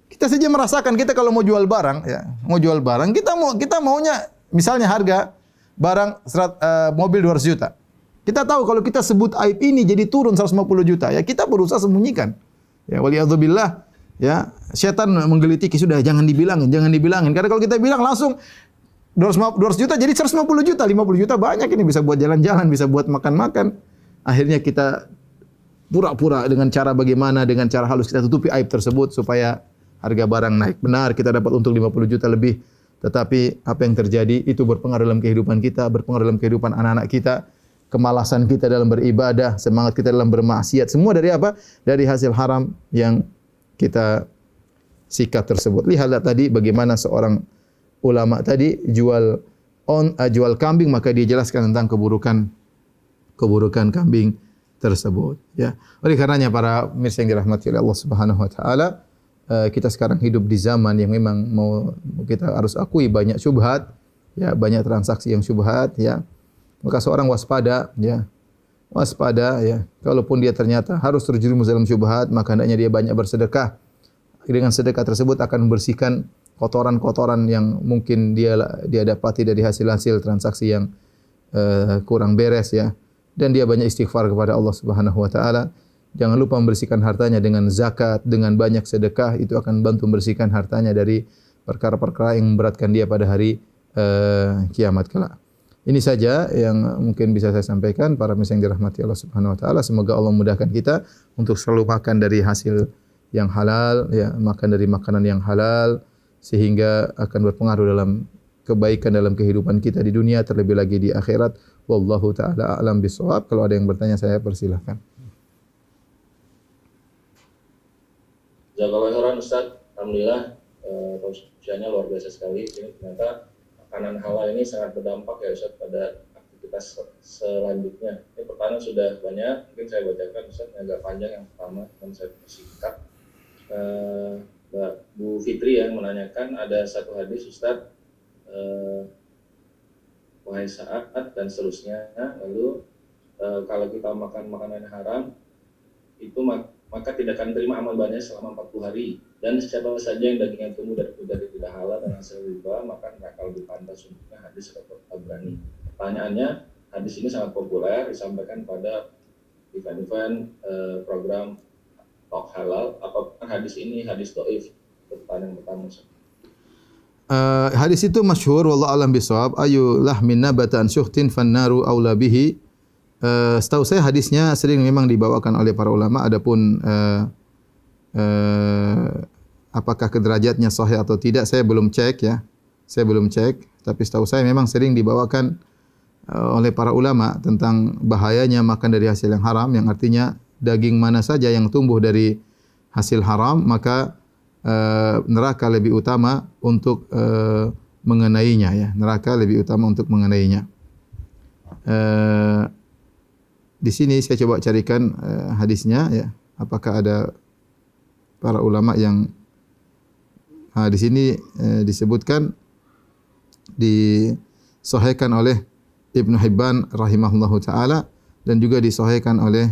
Kita saja merasakan, kita kalau mau jual barang, kita maunya misalnya harga barang mobil 200 juta. Kita tahu kalau kita sebut aib ini jadi turun 150 juta. Ya kita berusaha sembunyikan. Ya waliyadzubillah, ya setan menggelitiki, sudah jangan dibilangin. Karena kalau kita bilang langsung 200 juta jadi 150 juta, 50 juta banyak ini, bisa buat jalan-jalan, bisa buat makan-makan. Akhirnya kita pura-pura dengan cara bagaimana, dengan cara halus kita tutupi aib tersebut supaya harga barang naik. Benar, kita dapat untung 50 juta lebih, tetapi apa yang terjadi itu berpengaruh dalam kehidupan kita, berpengaruh dalam kehidupan anak-anak kita, kemalasan kita dalam beribadah, semangat kita dalam bermaksiat, semua dari apa? Dari hasil haram yang kita sikat tersebut. Lihatlah tadi bagaimana seorang ulama tadi jual kambing, maka dia jelaskan tentang keburukan kambing tersebut, ya. Oleh karenanya para pemirsa yang dirahmati oleh Allah Subhanahu wa taala, kita sekarang hidup di zaman yang memang kita harus akui banyak syubhat, ya, banyak transaksi yang syubhat, ya. Maka seorang waspada, ya. Waspada, ya. Kalaupun dia ternyata harus terjerumus dalam syubhat, maka hendaknya dia banyak bersedekah. Dengan sedekah tersebut akan membersihkan kotoran-kotoran yang mungkin dia dapati dari hasil-hasil transaksi yang kurang beres, ya. Dan dia banyak istighfar kepada Allah Subhanahu wa taala. Jangan lupa membersihkan hartanya dengan zakat, dengan banyak sedekah, itu akan bantu membersihkan hartanya dari perkara-perkara yang memberatkan dia pada hari kiamat kelak. Ini saja yang mungkin bisa saya sampaikan para pemirsa yang dirahmati Allah Subhanahu wa taala. Semoga Allah memudahkan kita untuk selalu makan dari hasil yang halal, ya, makan dari makanan yang halal sehingga akan berpengaruh dalam kebaikan dalam kehidupan kita di dunia, terlebih lagi di akhirat. Wallahu taala a'lam bishawab. Kalau ada yang bertanya saya persilahkan. Jazakallahu khairan Ustaz. Alhamdulillah tausiahnya luar biasa sekali. Ini ternyata makanan halal ini sangat berdampak ya Ustaz pada aktivitas selanjutnya. Ini pertanyaan sudah banyak, mungkin saya bacakan Ustaz yang agak panjang. Yang pertama dan saya singkat. Mbak Bu Fitri yang menanyakan ada satu hadis Ustaz, wahai saat dan seterusnya. Lalu kalau kita makan makanan haram itu maka tidak akan terima amal banyak selama 40 hari. Dan siapa saja yang dagingnya tumbuh dari tidak halal dan hasil riba, maka neraka lebih pantas untuknya. Hadis riwayat Tabrani. Pertanyaannya, hadis ini sangat populer disampaikan pada event-event program Talk Halal. Apakah hadis ini hadis dhaif? Pertanyaan pertama. Hadis itu masyhur, wallahu alam bisawab. Ayu lahmin nabata an syuhtin fannaru aula bihi. Setahu saya hadisnya sering memang dibawakan oleh para ulama. Adapun apakah kederajatnya sahih atau tidak saya belum cek, ya. Saya belum cek, tapi setahu saya memang sering dibawakan oleh para ulama tentang bahayanya makan dari hasil yang haram, yang artinya daging mana saja yang tumbuh dari hasil haram maka neraka lebih utama untuk mengenainya, ya. Neraka lebih utama untuk mengenainya. Di sini saya coba carikan hadisnya, ya. Apakah ada para ulama yang di sini disebutkan disahihkan oleh Ibnu Hibban rahimahullahu taala dan juga disahihkan oleh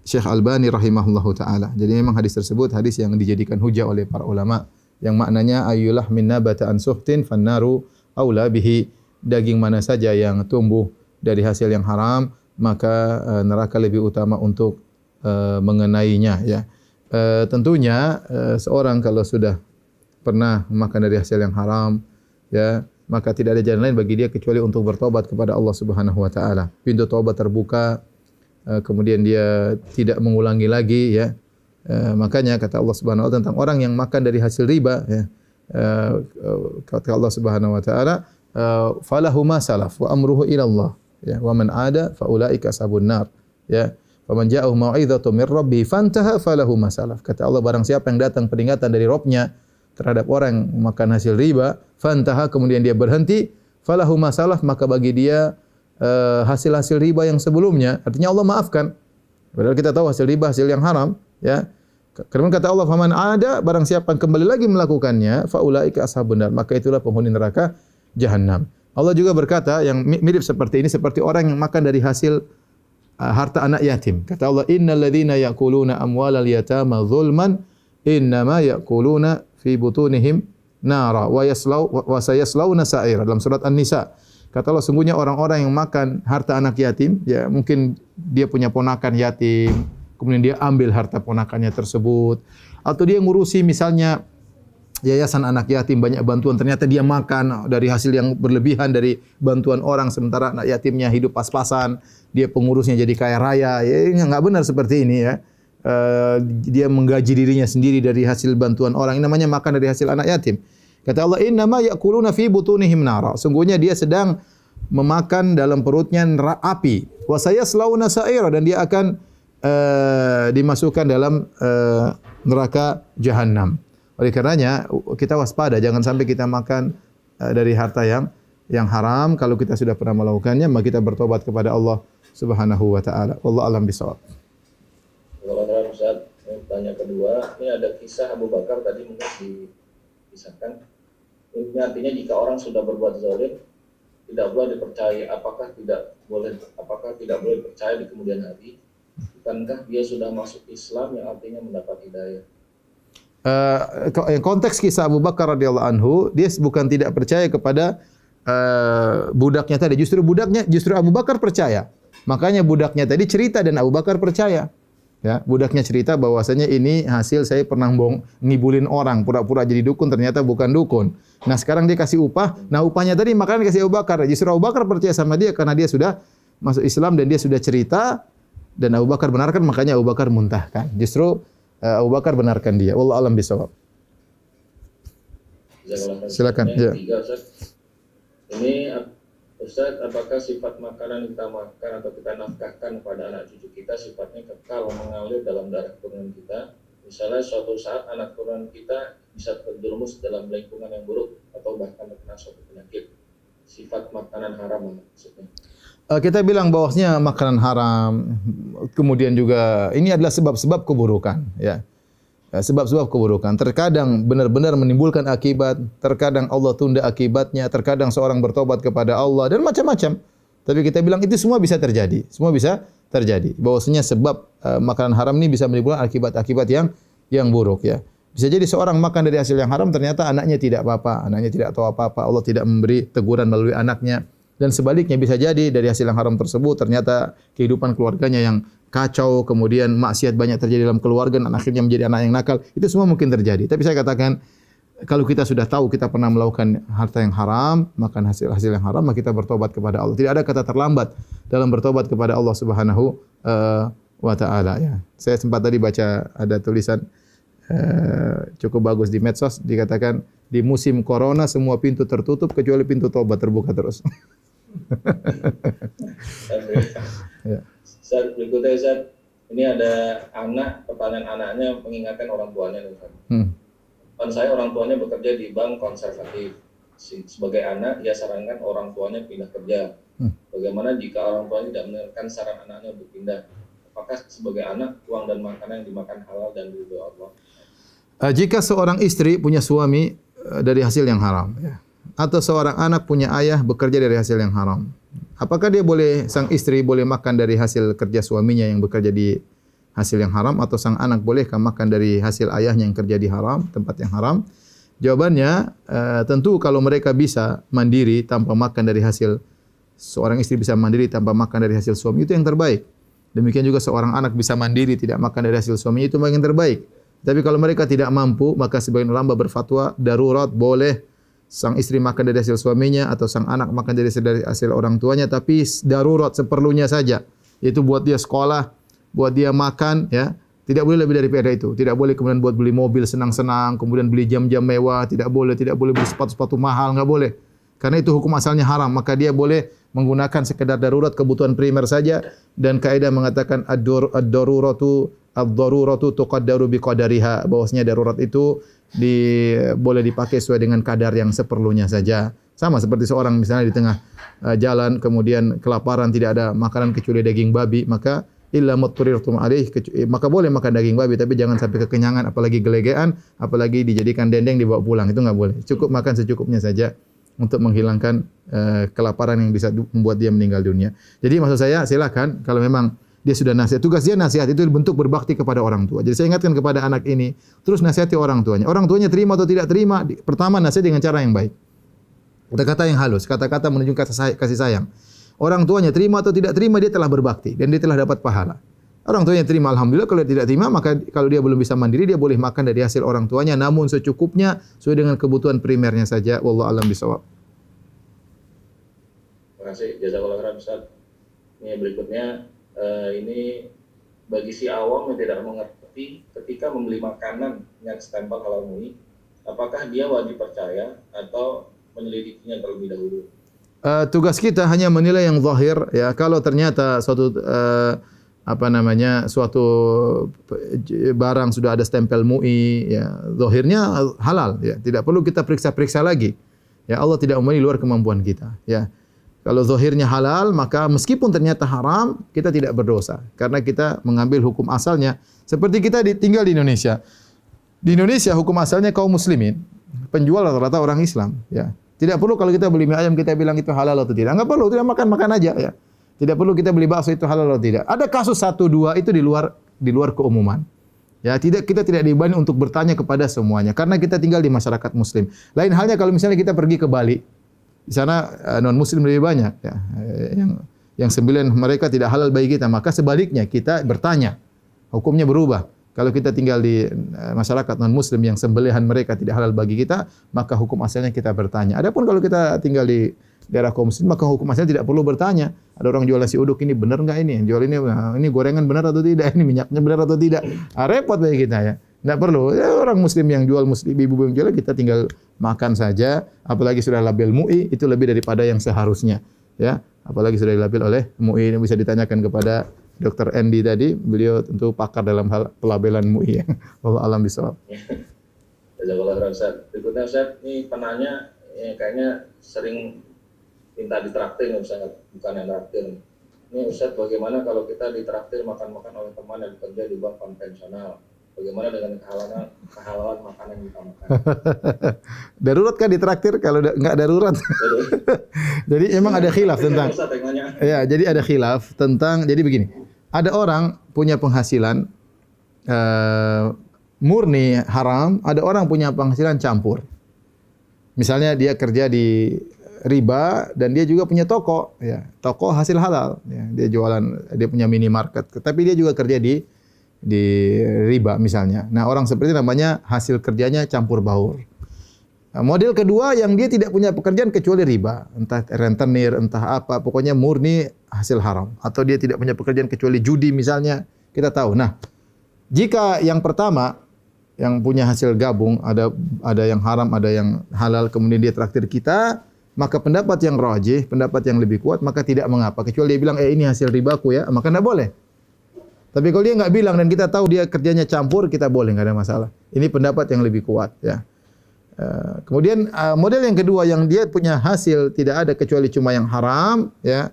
Syekh Albani rahimahullahu taala. Jadi memang hadis tersebut hadis yang dijadikan hujah oleh para ulama, yang maknanya ayyulah min nabata an suhtin fannaru aula bihi. Daging mana saja yang tumbuh dari hasil yang haram, maka neraka lebih utama untuk mengenainya, ya. Tentunya seorang kalau sudah pernah makan dari hasil yang haram, ya, maka tidak ada jalan lain bagi dia kecuali untuk bertobat kepada Allah Subhanahu wa taala. Pintu taubat terbuka, kemudian dia tidak mengulangi lagi, ya. Makanya kata Allah Subhanahu wa taala tentang orang yang makan dari hasil riba, ya. Kata Allah Subhanahu wa taala, falahu ma salaf wa amruhu ila Allah, ya, wa man ada fa ulaika ashabun nar, ya. Faman ja'ahu mau'izatun mir rabbih fantaha falahu ma salaf. Kata Allah, barang siapa yang datang peringatan dari Rabb-nya terhadap orang yang makan hasil riba, fantaha, kemudian dia berhenti, falahu ma salaf, maka bagi dia hasil-hasil riba yang sebelumnya, artinya Allah maafkan. Padahal kita tahu hasil riba hasil yang haram, ya. Kemudian kata Allah, faman ada, barang siapa yang kembali lagi melakukannya, fa ulaika ashabun nar, maka itulah penghuni neraka Jahannam. Allah juga berkata yang mirip seperti ini, seperti orang yang makan dari hasil harta anak yatim. Kata Allah, innal ladzina ya'kuluna amwalal yatama zulman innama ya'kuluna fi butunihim nara wa sayaslawna sa'ira, dalam surat An-Nisa. Kata Allah, sungguhnya orang-orang yang makan harta anak yatim, ya, mungkin dia punya ponakan yatim, kemudian dia ambil harta ponakannya tersebut, atau dia ngurusi misalnya yayasan anak yatim, banyak bantuan, ternyata dia makan dari hasil yang berlebihan dari bantuan orang, sementara anak yatimnya hidup pas-pasan, dia pengurusnya jadi kaya raya. Ya, enggak benar seperti ini, ya. Dia menggaji dirinya sendiri dari hasil bantuan orang. Ini namanya makan dari hasil anak yatim. Kata Allah, innama ya'kuluna fi butunihim nara. Sungguhnya dia sedang memakan dalam perutnya api. Wa sayaslawna sa'ira, dan dia akan dimasukkan dalam neraka jahanam. Oleh karenanya kita waspada, jangan sampai kita makan dari harta yang haram. Kalau kita sudah pernah melakukannya, maka kita bertobat kepada Allah Subhanahu wa taala. Wallahu a'lam bishawab. Kalau Ustaz, tanya kedua, ini ada kisah Abu Bakar tadi mungkin dikisahkan. Ini artinya jika orang sudah berbuat zalim, tidak boleh dipercaya, apakah tidak boleh percaya di kemudian hari? Bukankah dia sudah masuk Islam yang artinya mendapat hidayah? Konteks kisah Abu Bakar radhiyallahu anhu, dia bukan tidak percaya kepada budaknya tadi. Justru Abu Bakar percaya. Makanya budaknya tadi cerita dan Abu Bakar percaya. Ya, budaknya cerita bahwasanya ini hasil saya pernah ngibulin orang, pura-pura jadi dukun, ternyata bukan dukun. Nah, sekarang dia kasih upah. Nah, upahnya tadi makanya kasih Abu Bakar. Justru Abu Bakar percaya sama dia karena dia sudah masuk Islam dan dia sudah cerita dan Abu Bakar benarkan, makanya Abu Bakar muntahkan. Justru Abu Bakar benarkan dia. Wallahu a'lam bishawab. Silakan. Ya. Ini Ustaz, apakah sifat makanan yang kita makan atau kita nafkahkan kepada anak cucu kita sifatnya kekal mengalir dalam darah keturunan kita? Misalnya suatu saat anak keturunan kita bisa terjerumus dalam lingkungan yang buruk atau bahkan terkena suatu penyakit. Sifat makanan haram maksudnya. Kita bilang bahwasanya makanan haram, kemudian juga ini adalah sebab-sebab keburukan, ya. Sebab-sebab keburukan. Terkadang benar-benar menimbulkan akibat, terkadang Allah tunda akibatnya, terkadang seorang bertobat kepada Allah dan macam-macam. Tapi kita bilang itu semua bisa terjadi. Semua bisa terjadi. Bahwasanya sebab makanan haram ini bisa menimbulkan akibat-akibat yang buruk, ya. Bisa jadi seorang makan dari hasil yang haram, ternyata anaknya tidak apa-apa, anaknya tidak tahu apa-apa, Allah tidak memberi teguran melalui anaknya. Dan sebaliknya bisa jadi dari hasil yang haram tersebut ternyata kehidupan keluarganya yang kacau, kemudian maksiat banyak terjadi dalam keluarga dan akhirnya menjadi anak yang nakal. Itu semua mungkin terjadi. Tapi saya katakan kalau kita sudah tahu kita pernah melakukan harta yang haram, makan hasil yang haram, maka kita bertobat kepada Allah. Tidak ada kata terlambat dalam bertobat kepada Allah Subhanahu wa taala, ya. Saya sempat tadi baca ada tulisan cukup bagus di medsos, dikatakan di musim corona semua pintu tertutup kecuali pintu tobat terbuka terus. Ya. Ustaz, berikutnya Ustaz, ini ada pertanyaan anaknya mengingatkan orang tuanya. Kan saya orang tuanya bekerja di bank konservatif. Sebagai anak, ia sarankan orang tuanya pindah kerja. Bagaimana jika orang tuanya tidak mendengarkan saran anaknya untuk pindah? Apakah sebagai anak, uang dan makanan yang dimakan halal dan ridho Allah? Jika seorang istri punya suami dari hasil yang haram, ya, atau seorang anak punya ayah bekerja dari hasil yang haram, apakah sang istri boleh makan dari hasil kerja suaminya yang bekerja di hasil yang haram, atau sang anak bolehkah makan dari hasil ayahnya yang kerja di tempat yang haram? Jawabannya tentu kalau mereka bisa mandiri tanpa makan dari hasil, seorang istri bisa mandiri tanpa makan dari hasil suami, itu yang terbaik. Demikian juga seorang anak bisa mandiri tidak makan dari hasil suami, itu yang terbaik. Tapi kalau mereka tidak mampu, maka sebagian ulama berfatwa darurat boleh sang istri makan dari hasil suaminya atau sang anak makan dari hasil orang tuanya, tapi darurat seperlunya saja. Yaitu buat dia sekolah, buat dia makan, ya. Tidak boleh lebih daripada itu. Tidak boleh kemudian buat beli mobil senang-senang, kemudian beli jam-jam mewah, tidak boleh beli sepatu-sepatu mahal, enggak boleh. Karena itu hukum asalnya haram, maka dia boleh menggunakan sekedar darurat kebutuhan primer saja, dan kaidah mengatakan ad-daruratu tuqaddaru biqadariha, bahwasanya darurat itu boleh dipakai sesuai dengan kadar yang seperlunya saja. Sama seperti seorang misalnya di tengah jalan kemudian kelaparan, tidak ada makanan kecuali daging babi, maka illa mutrirtum alaih, maka boleh makan daging babi, tapi jangan sampai kekenyangan, apalagi gelegean, apalagi dijadikan dendeng dibawa pulang, itu enggak boleh. Cukup makan secukupnya saja untuk menghilangkan kelaparan yang bisa membuat dia meninggal dunia. Jadi maksud saya, silakan kalau memang dia sudah nasihat, tugas dia nasihat itu bentuk berbakti kepada orang tua. Jadi saya ingatkan kepada anak ini, terus nasihati orang tuanya. Orang tuanya terima atau tidak terima, pertama nasihat dengan cara yang baik. Kata-kata yang halus, kata-kata menunjukkan kasih sayang. Orang tuanya terima atau tidak terima, dia telah berbakti dan dia telah dapat pahala. Orang tuanya terima, alhamdulillah. Kalau tidak terima, maka kalau dia belum bisa mandiri, dia boleh makan dari hasil orang tuanya, namun secukupnya sesuai dengan kebutuhan primernya saja. Wallahu a'lam bishawab. Terima kasih, jazakallahu khairan Ustaz. Ini berikutnya, ini bagi si awam yang tidak mengerti ketika membeli makanan yang stempel halal murni, apakah dia wajib percaya atau menyelidikinya terlebih dahulu? Tugas kita hanya menilai yang zahir, ya. Kalau ternyata suatu suatu barang sudah ada stempel MUI, ya, zahirnya halal, ya, tidak perlu kita periksa-periksa lagi. Ya, Allah tidak memilih luar kemampuan kita, ya. Kalau zahirnya halal, maka meskipun ternyata haram, kita tidak berdosa karena kita mengambil hukum asalnya. Seperti kita tinggal di Indonesia. Di Indonesia hukum asalnya kaum muslimin, penjual rata-rata orang Islam, ya. Tidak perlu kalau kita beli mie ayam kita bilang itu halal atau tidak. Enggak perlu, tidak makan aja, ya. Tidak perlu kita beli bakso itu halal atau tidak. Ada kasus 1 2 itu di luar keumuman. Ya, kita tidak diimbani untuk bertanya kepada semuanya karena kita tinggal di masyarakat muslim. Lain halnya kalau misalnya kita pergi ke Bali. Di sana non muslim lebih banyak, ya. Yang 9 mereka tidak halal bagi kita, maka sebaliknya kita bertanya. Hukumnya berubah. Kalau kita tinggal di masyarakat non muslim yang sembelihan mereka tidak halal bagi kita, maka hukum asalnya kita bertanya. Adapun kalau kita tinggal di daerah kaum muslim, maka hukum asalnya tidak perlu bertanya. Ada orang jual nasi uduk, ini benar enggak ini? Jual ini gorengan benar atau tidak? Ini minyaknya benar atau tidak? Repot bagi kita, ya. Tidak perlu. Ya, orang muslim yang jual, muslim ibu yang jual, kita tinggal makan saja. Apalagi sudah label MUI, itu lebih daripada yang seharusnya, ya. Apalagi sudah dilabel oleh MUI, ini bisa ditanyakan kepada Dr. Andy tadi, beliau tentu pakar dalam hal pelabelan MUI, ya. Wallahu a'lam bishawab. Jazakallah khairan Ustaz. Berikutnya Ustaz, ini penanya kayaknya sering minta ditraktir nih Ustaz, bukan yang traktir. Ini Ustaz, bagaimana kalau kita ditraktir makan-makan oleh teman yang bekerja di bank konvensional? Bagaimana dengan kehalalan makanan yang kita makan? Darurat kan ditraktir, kalau enggak darurat. Jadi emang ada khilaf tentang. Ya, jadi ada khilaf tentang, jadi begini. Ada orang punya penghasilan murni haram, ada orang punya penghasilan campur. Misalnya dia kerja di riba dan dia juga punya toko, ya. Toko hasil halal, ya. Dia jualan, dia punya minimarket, tapi dia juga kerja di riba misalnya. Nah, orang seperti namanya hasil kerjanya campur baur. Nah, model kedua yang dia tidak punya pekerjaan kecuali riba, entah rentenir, entah apa, pokoknya murni hasil haram. Atau dia tidak punya pekerjaan kecuali judi misalnya, kita tahu. Nah, jika yang pertama yang punya hasil gabung, ada yang haram, ada yang halal, kemudian dia traktir kita, maka pendapat yang rajih, pendapat yang lebih kuat, maka tidak mengapa. Kecuali dia bilang, ini hasil ribaku, ya, maka tidak boleh. Tapi kalau dia nggak bilang dan kita tahu dia kerjanya campur, kita boleh, nggak ada masalah. Ini pendapat yang lebih kuat, ya. Kemudian model yang kedua yang dia punya hasil tidak ada kecuali cuma yang haram, ya.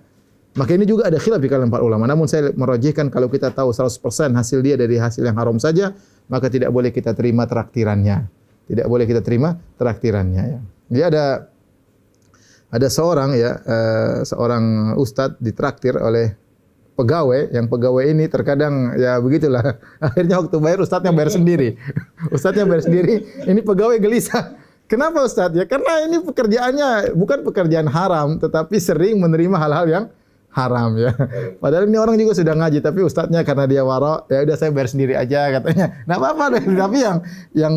Maka ini juga ada khilaf di kalangan para ulama. Namun saya merajihkan kalau kita tahu 100% hasil dia dari hasil yang haram saja, maka tidak boleh kita terima traktirannya. Tidak boleh kita terima traktirannya, ya. Jadi ada seorang, ya, seorang ustadz ditraktir oleh pegawai, yang pegawai ini terkadang ya begitulah. Akhirnya waktu bayar ustadznya bayar sendiri. Ustadznya bayar sendiri, ini pegawai gelisah. Kenapa Ustadz? Ya karena ini pekerjaannya bukan pekerjaan haram, tetapi sering menerima hal-hal yang haram, ya. Padahal ini orang juga sudah ngaji, tapi ustadznya karena dia waro, ya udah saya bayar sendiri aja katanya. Nggak apa-apa deh. Tapi yang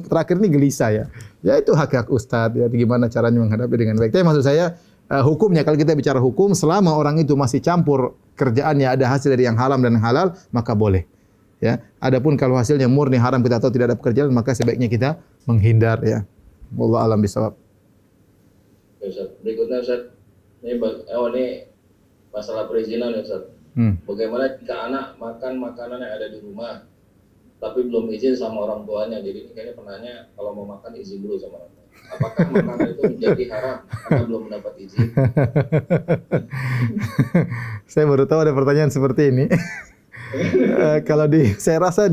terakhir ini gelisah, ya. Ya itu hak-hak ustadz, ya, gimana caranya menghadapi dengan baik. Tapi maksud saya hukumnya, kalau kita bicara hukum, selama orang itu masih campur kerjaannya ada hasil dari yang haram dan yang halal, maka boleh. Ya. Adapun kalau hasilnya murni haram, kita tahu tidak ada pekerjaan, maka sebaiknya kita menghindar, ya. Wallahu a'lam bishawab. Berikutnya Ustaz, ini masalah perizinan, ya Ustaz. Bagaimana jika anak makan makanan yang ada di rumah tapi belum izin sama orang tuanya? Jadi ini kayaknya penanya kalau mau makan izin dulu sama orang tua. Apakah makanan itu menjadi haram karena belum mendapat izin? Saya baru tahu ada pertanyaan seperti ini. Saya rasa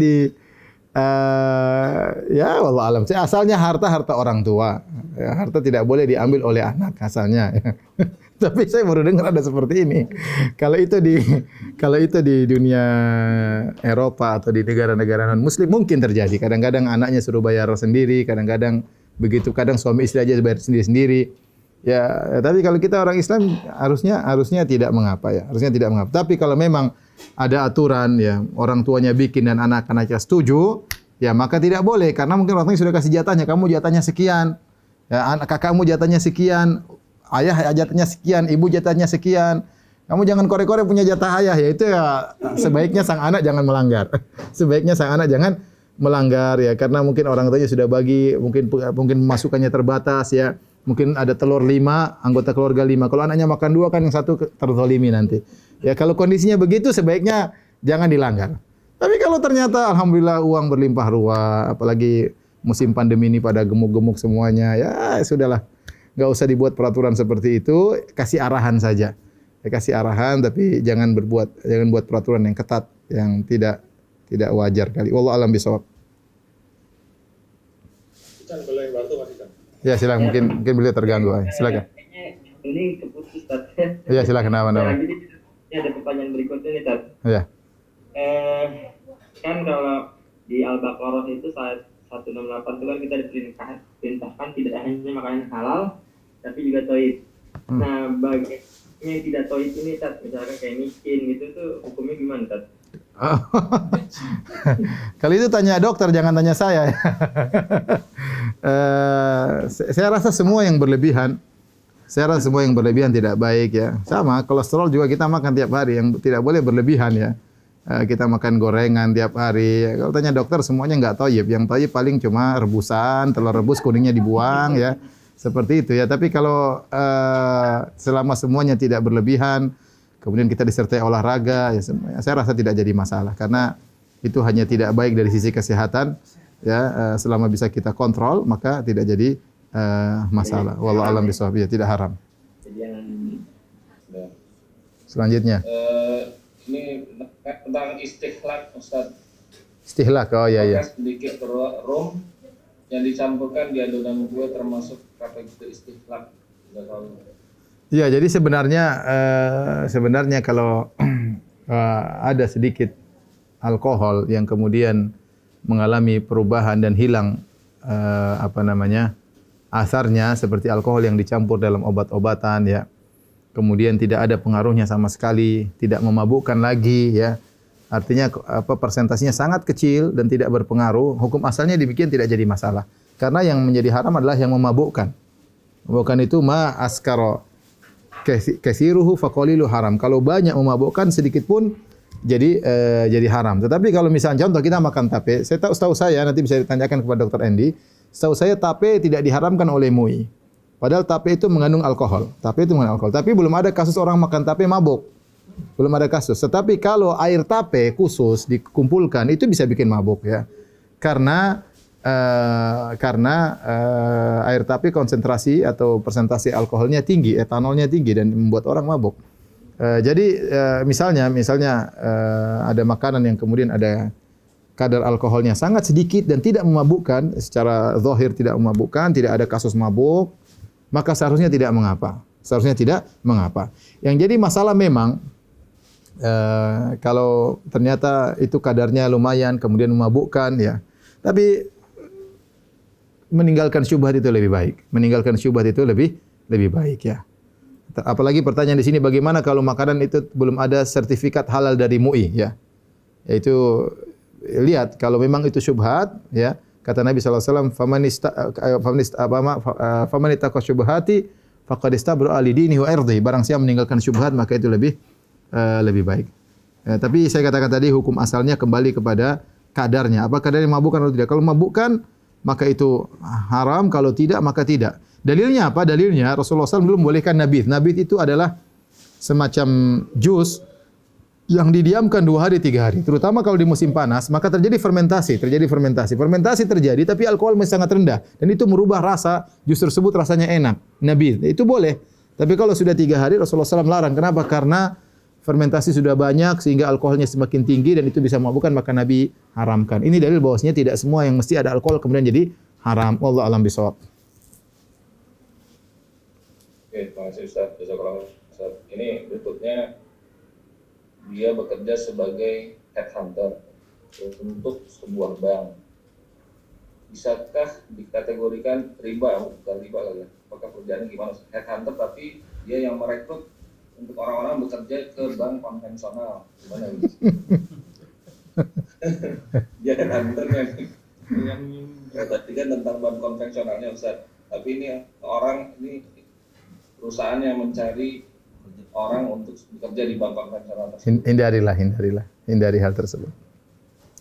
ya wallahu alam. Asalnya harta orang tua. Ya, harta tidak boleh diambil oleh anak asalnya. Ya. Tapi saya baru dengar ada seperti ini. Kalau itu di dunia Eropa atau di negara-negara non Muslim mungkin terjadi. Kadang-kadang anaknya suruh bayar sendiri, kadang-kadang begitu, kadang suami istri aja bayar sendiri-sendiri. Ya, tapi kalau kita orang Islam harusnya tidak mengapa, ya. Harusnya tidak mengapa. Tapi kalau memang ada aturan, ya, orang tuanya bikin dan anak-anaknya setuju, ya maka tidak boleh karena mungkin orang tuanya sudah kasih jatahnya, kamu jatahnya sekian. Ya, kakakmu jatahnya sekian. Ayah jatahnya sekian, ibu jatahnya sekian. Kamu jangan korek-korek punya jatah ayah, ya itu ya sebaiknya sang anak jangan melanggar. Sebaiknya sang anak jangan melanggar, ya, karena mungkin orang tuanya sudah bagi, mungkin masukannya terbatas, ya. Mungkin ada telur 5, anggota keluarga 5. Kalau anaknya makan 2 kan yang satu terzalimi nanti. Ya kalau kondisinya begitu sebaiknya jangan dilanggar. Tapi kalau ternyata alhamdulillah uang berlimpah ruah, apalagi musim pandemi ini pada gemuk-gemuk semuanya, ya sudahlah. Enggak usah dibuat peraturan seperti itu, kasih arahan saja. Ya, kasih arahan tapi jangan buat peraturan yang ketat yang tidak wajar kali. Wallahu a'lam bishawab. Boleh bantu Mas Isan? Ya, silakan. Mungkin beliau terganggu. Silakan. Ini keputus Ustaz. Ya, silakan nama. Jadi ini ada pertanyaan berikutnya nih Ustaz. Ya. Kan kalau di Al-Baqarah itu saat 168 itu kan kita diperintahkan tidak hanya makanan halal tapi juga thayyib. Nah, bagi yang tidak thayyib ini Ustaz, misalkan kayak micin gitu tuh hukumnya gimana Ustaz? Kali itu tanya dokter, jangan tanya saya. Saya rasa semua yang berlebihan tidak baik ya. Sama kolesterol juga kita makan tiap hari, yang tidak boleh berlebihan ya. Kita makan gorengan tiap hari. Kalau tanya dokter semuanya enggak thayyib. Yang thayyib paling cuma rebusan, telur rebus kuningnya dibuang ya. Seperti itu ya. Tapi kalau selama semuanya tidak berlebihan, kemudian kita disertai olahraga, ya saya rasa tidak jadi masalah karena itu hanya tidak baik dari sisi kesehatan. Ya, selama bisa kita kontrol maka tidak jadi masalah. Wallahu a'lam bishawab. Ya, tidak haram. Selanjutnya. Ini tentang istihlak Ustaz. Istihlak, oh iya. Sedikit rum yang dicampurkan di adonan kue termasuk kategori istihlak. Tidak tahu. Ya, jadi sebenarnya kalau ada sedikit alkohol yang kemudian mengalami perubahan dan hilang asarnya seperti alkohol yang dicampur dalam obat-obatan ya. Kemudian tidak ada pengaruhnya sama sekali, tidak memabukkan lagi ya. Artinya persentasinya sangat kecil dan tidak berpengaruh, hukum asalnya dibikin tidak jadi masalah. Karena yang menjadi haram adalah yang memabukkan. Memabukkan itu ma askara kasiruhu faqalilu haram. Kalau banyak memabukkan sedikit pun jadi haram. Tetapi kalau misalnya contoh kita makan tape, setahu saya nanti bisa ditanyakan kepada Dr. Andy, setahu saya tape tidak diharamkan oleh MUI. Padahal tape itu mengandung alkohol. Tapi belum ada kasus orang makan tape mabuk. Belum ada kasus. Tetapi kalau air tape khusus dikumpulkan itu bisa bikin mabuk ya. Karena air tape konsentrasi atau persentase alkoholnya tinggi, etanolnya tinggi dan membuat orang mabuk. Misalnya ada makanan yang kemudian ada kadar alkoholnya sangat sedikit dan tidak memabukkan, secara zahir tidak memabukkan, tidak ada kasus mabuk, maka seharusnya tidak mengapa. Yang jadi masalah memang kalau ternyata itu kadarnya lumayan kemudian memabukkan ya. Tapi meninggalkan syubhat itu lebih baik. Lebih baik ya. Apalagi pertanyaan di sini bagaimana kalau makanan itu belum ada sertifikat halal dari MUI ya. Yaitu lihat kalau memang itu syubhat ya. Kata Nabi SAW, faman ittaqa syubhati faqad istabra'a li dinihi wa irdihi. Barang siapa meninggalkan syubhat maka itu lebih baik. Tapi saya katakan tadi hukum asalnya kembali kepada kadarnya. Apa kadarnya mabukkan atau tidak? Kalau mabukkan maka itu haram, kalau tidak maka tidak. Dalilnya apa? Dalilnya Rasulullah SAW belum bolehkan nabith. Nabith itu adalah semacam jus yang didiamkan 2 hari 3 hari. Terutama kalau di musim panas, maka terjadi fermentasi. Fermentasi terjadi, tapi alkohol masih sangat rendah. Dan itu merubah rasa jus tersebut rasanya enak. Nabith. Itu boleh. Tapi kalau sudah 3 hari, Rasulullah SAW larang. Kenapa? Karena fermentasi sudah banyak sehingga alkoholnya semakin tinggi dan itu bisa memabukkan, maka Nabi haramkan. Ini dalil bahwasanya tidak semua yang mesti ada alkohol kemudian jadi haram. Wallahu a'lam bishawab. Oke, terima kasih Ustaz. Ustaz. Ini berikutnya, dia bekerja sebagai headhunter untuk sebuah bank. Bisakah dikategorikan riba? Bukan riba lah ya. Apakah kerjaannya gimana? Headhunter tapi dia yang merekrut untuk orang-orang bekerja ke bank konvensional. Gimana ini? Dia headhunternya nih. Tadi kan tentang bank konvensionalnya Ustaz. Tapi ini perusahaan yang mencari orang untuk bekerja di bank konvensional tersebut. Hindari hal tersebut.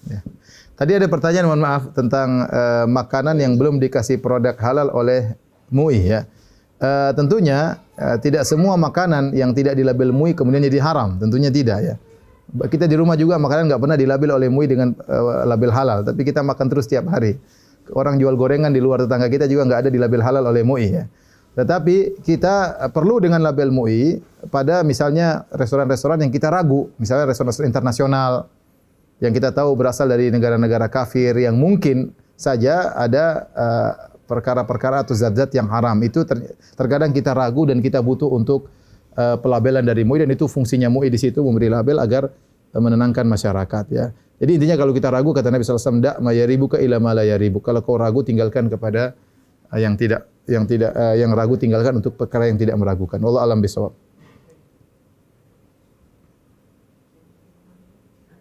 Ya. Tadi ada pertanyaan, mohon maaf, tentang makanan yang belum dikasih produk halal oleh MUI ya. Tentunya tidak semua makanan yang tidak dilabel MUI kemudian jadi haram, tentunya tidak ya. Kita di rumah juga makanan nggak pernah dilabel oleh MUI dengan label halal, tapi kita makan terus tiap hari. Orang jual gorengan di luar tetangga kita juga nggak ada di label halal oleh MUI ya. Tetapi kita perlu dengan label MUI pada misalnya restoran-restoran yang kita ragu, misalnya restoran-restoran internasional yang kita tahu berasal dari negara-negara kafir yang mungkin saja ada perkara-perkara atau zat-zat yang haram. Itu terkadang kita ragu dan kita butuh untuk pelabelan dari MUI, dan itu fungsinya MUI di situ memberi label agar menenangkan masyarakat ya. Jadi intinya kalau kita ragu, kata Nabi sallallahu alaihi wasallam, "Da' ma yaribuka ila ma la yaribuk." Kalau kau ragu, tinggalkan kepada yang ragu, tinggalkan untuk perkara yang tidak meragukan. Wallahu a'lam bishawab.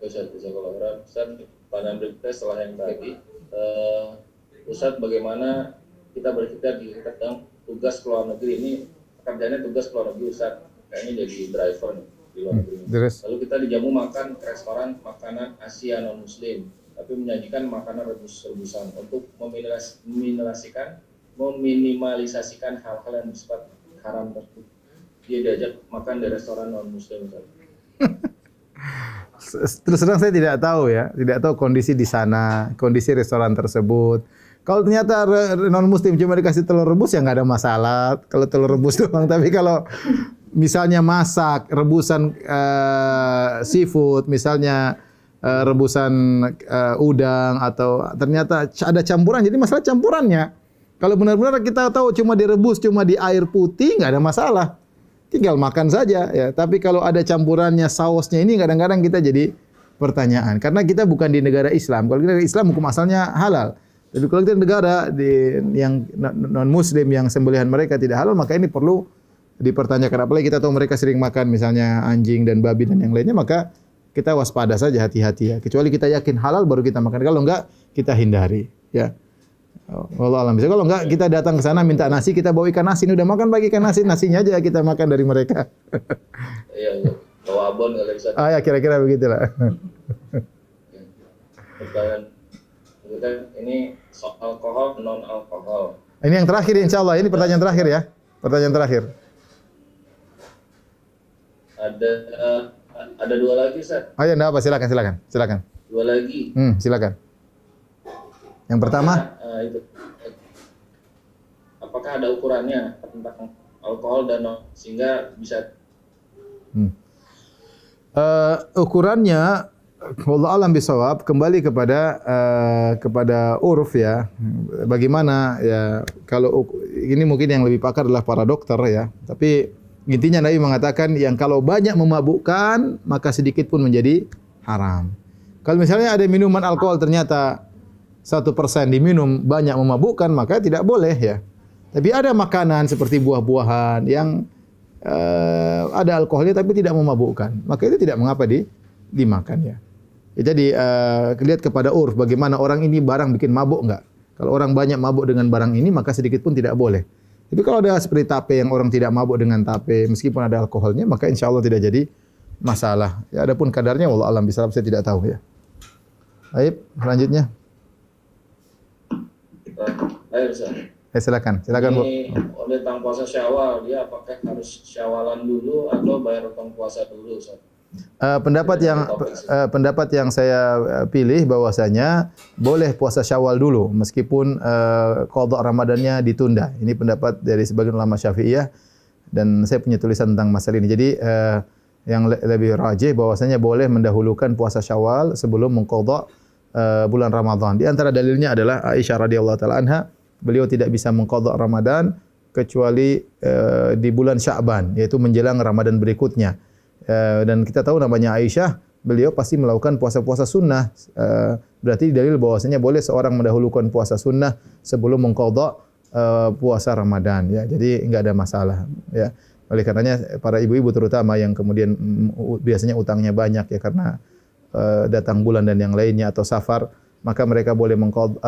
Ustaz, pada berikutnya setelah yang tadi, Ustaz, bagaimana kita berpikir di tentang tugas keluar negeri ini? Kerjanya tugas keluar negeri, Ustaz, kayaknya jadi driver nih, di luar negeri. Lalu kita dijamu makan ke restoran makanan Asia non Muslim, tapi menyajikan makanan rebus-rebusan untuk meminimalisasikan hal-hal yang bersifat haram tersebut. Dia diajak makan di restoran non Muslim, Ustaz. Terus terang saya tidak tahu ya, tidak tahu kondisi di sana, kondisi restoran tersebut. Kalau ternyata non muslim cuma dikasih telur rebus ya nggak ada masalah. Kalau telur rebus doang, tapi kalau misalnya masak rebusan seafood, misalnya rebusan udang atau ternyata ada campuran, jadi masalah campurannya. Kalau benar-benar kita tahu cuma direbus, cuma di air putih nggak ada masalah. Tinggal makan saja ya. Tapi kalau ada campurannya, sausnya, ini kadang-kadang kita jadi pertanyaan. Karena kita bukan di negara Islam. Kalau kita di Islam hukum asalnya halal. Tapi kalau kita di negara yang non-muslim yang sembelihan mereka tidak halal, maka ini perlu dipertanyakan. Apalagi kita tahu mereka sering makan misalnya anjing dan babi dan yang lainnya, maka kita waspada saja, hati-hati ya. Kecuali kita yakin halal baru kita makan. Kalau enggak, kita hindari ya. Wallahu a'lam. Kalau enggak, kita datang ke sana minta nasi, kita bawa ikan nasi, ini udah makan bagi ikan nasi, nasinya aja kita makan dari mereka. Iya, bawa abon kali Ustaz. Ah ya, kira-kira begitulah. Pertanyaan ini soal alkohol, non alkohol. Ini yang terakhir insyaallah, ini pertanyaan terakhir ya. Pertanyaan terakhir. Ada dua lagi, Ustaz. Oh ya, enggak apa, silakan. Dua lagi. Silakan. Yang pertama, apakah ada ukurannya tentang alkohol dan sehingga bisa ukurannya wallahu alam bisawab, kembali kepada uruf ya. Bagaimana ya, kalau ini mungkin yang lebih pakar adalah para dokter ya. Tapi intinya Nabi mengatakan yang kalau banyak memabukkan maka sedikit pun menjadi haram. Kalau misalnya ada minuman alkohol ternyata 1% diminum banyak memabukkan, maka tidak boleh ya. Tapi ada makanan seperti buah-buahan yang ada alkoholnya tapi tidak memabukkan, maka itu tidak mengapa dimakan ya. Jadi lihat kepada urf, bagaimana orang ini barang bikin mabuk enggak. Kalau orang banyak mabuk dengan barang ini, maka sedikit pun tidak boleh. Tapi kalau ada seperti tape yang orang tidak mabuk dengan tape, meskipun ada alkoholnya, maka insya Allah tidak jadi masalah. Ya, adapun kadarnya, wallahu alam bisawab, saya tidak tahu ya. Baik, selanjutnya. Ayo, Ustaz. Silakan Bu. Ini tentang puasa Syawal, dia apakah harus Syawalan dulu atau bayar utang puasa dulu, Ustaz? Pendapat yang saya pilih bahwasanya boleh puasa Syawal dulu meskipun qada Ramadannya ditunda. Ini pendapat dari sebagian ulama Syafi'iyah dan saya punya tulisan tentang masalah ini. Jadi yang lebih rajih bahwasanya boleh mendahulukan puasa Syawal sebelum mengqada bulan Ramadan. Di antara dalilnya adalah Aisyah radhiyallahu taala anha, beliau tidak bisa mengqada Ramadan kecuali di bulan Sya'ban, yaitu menjelang Ramadan berikutnya. Dan kita tahu namanya Aisyah, beliau pasti melakukan puasa-puasa sunnah. Berarti dalil bahwasanya boleh seorang mendahulukan puasa sunnah sebelum mengqada puasa Ramadan ya. Jadi enggak ada masalah ya. Oleh karenanya para ibu-ibu terutama yang kemudian biasanya utangnya banyak ya karena datang bulan dan yang lainnya atau safar, maka mereka boleh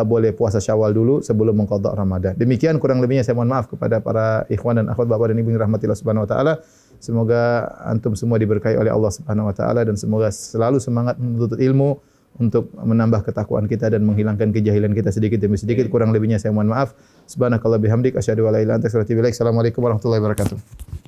boleh puasa Syawal dulu sebelum mengqada Ramadan. Demikian kurang lebihnya, saya mohon maaf kepada para ikhwan dan akhwat, bapak dan ibu yang rahmatillah subhanahu wa taala. Semoga antum semua diberkahi oleh Allah Subhanahu wa taala dan semoga selalu semangat menuntut ilmu untuk menambah ketakwaan kita dan menghilangkan kejahilan kita sedikit demi sedikit. Kurang lebihnya saya mohon maaf. Subhanakallah bihamdik asyhadu an la ilaha illa anta astaghfiruka wa atubu ilaik. Assalamualaikum warahmatullahi wabarakatuh.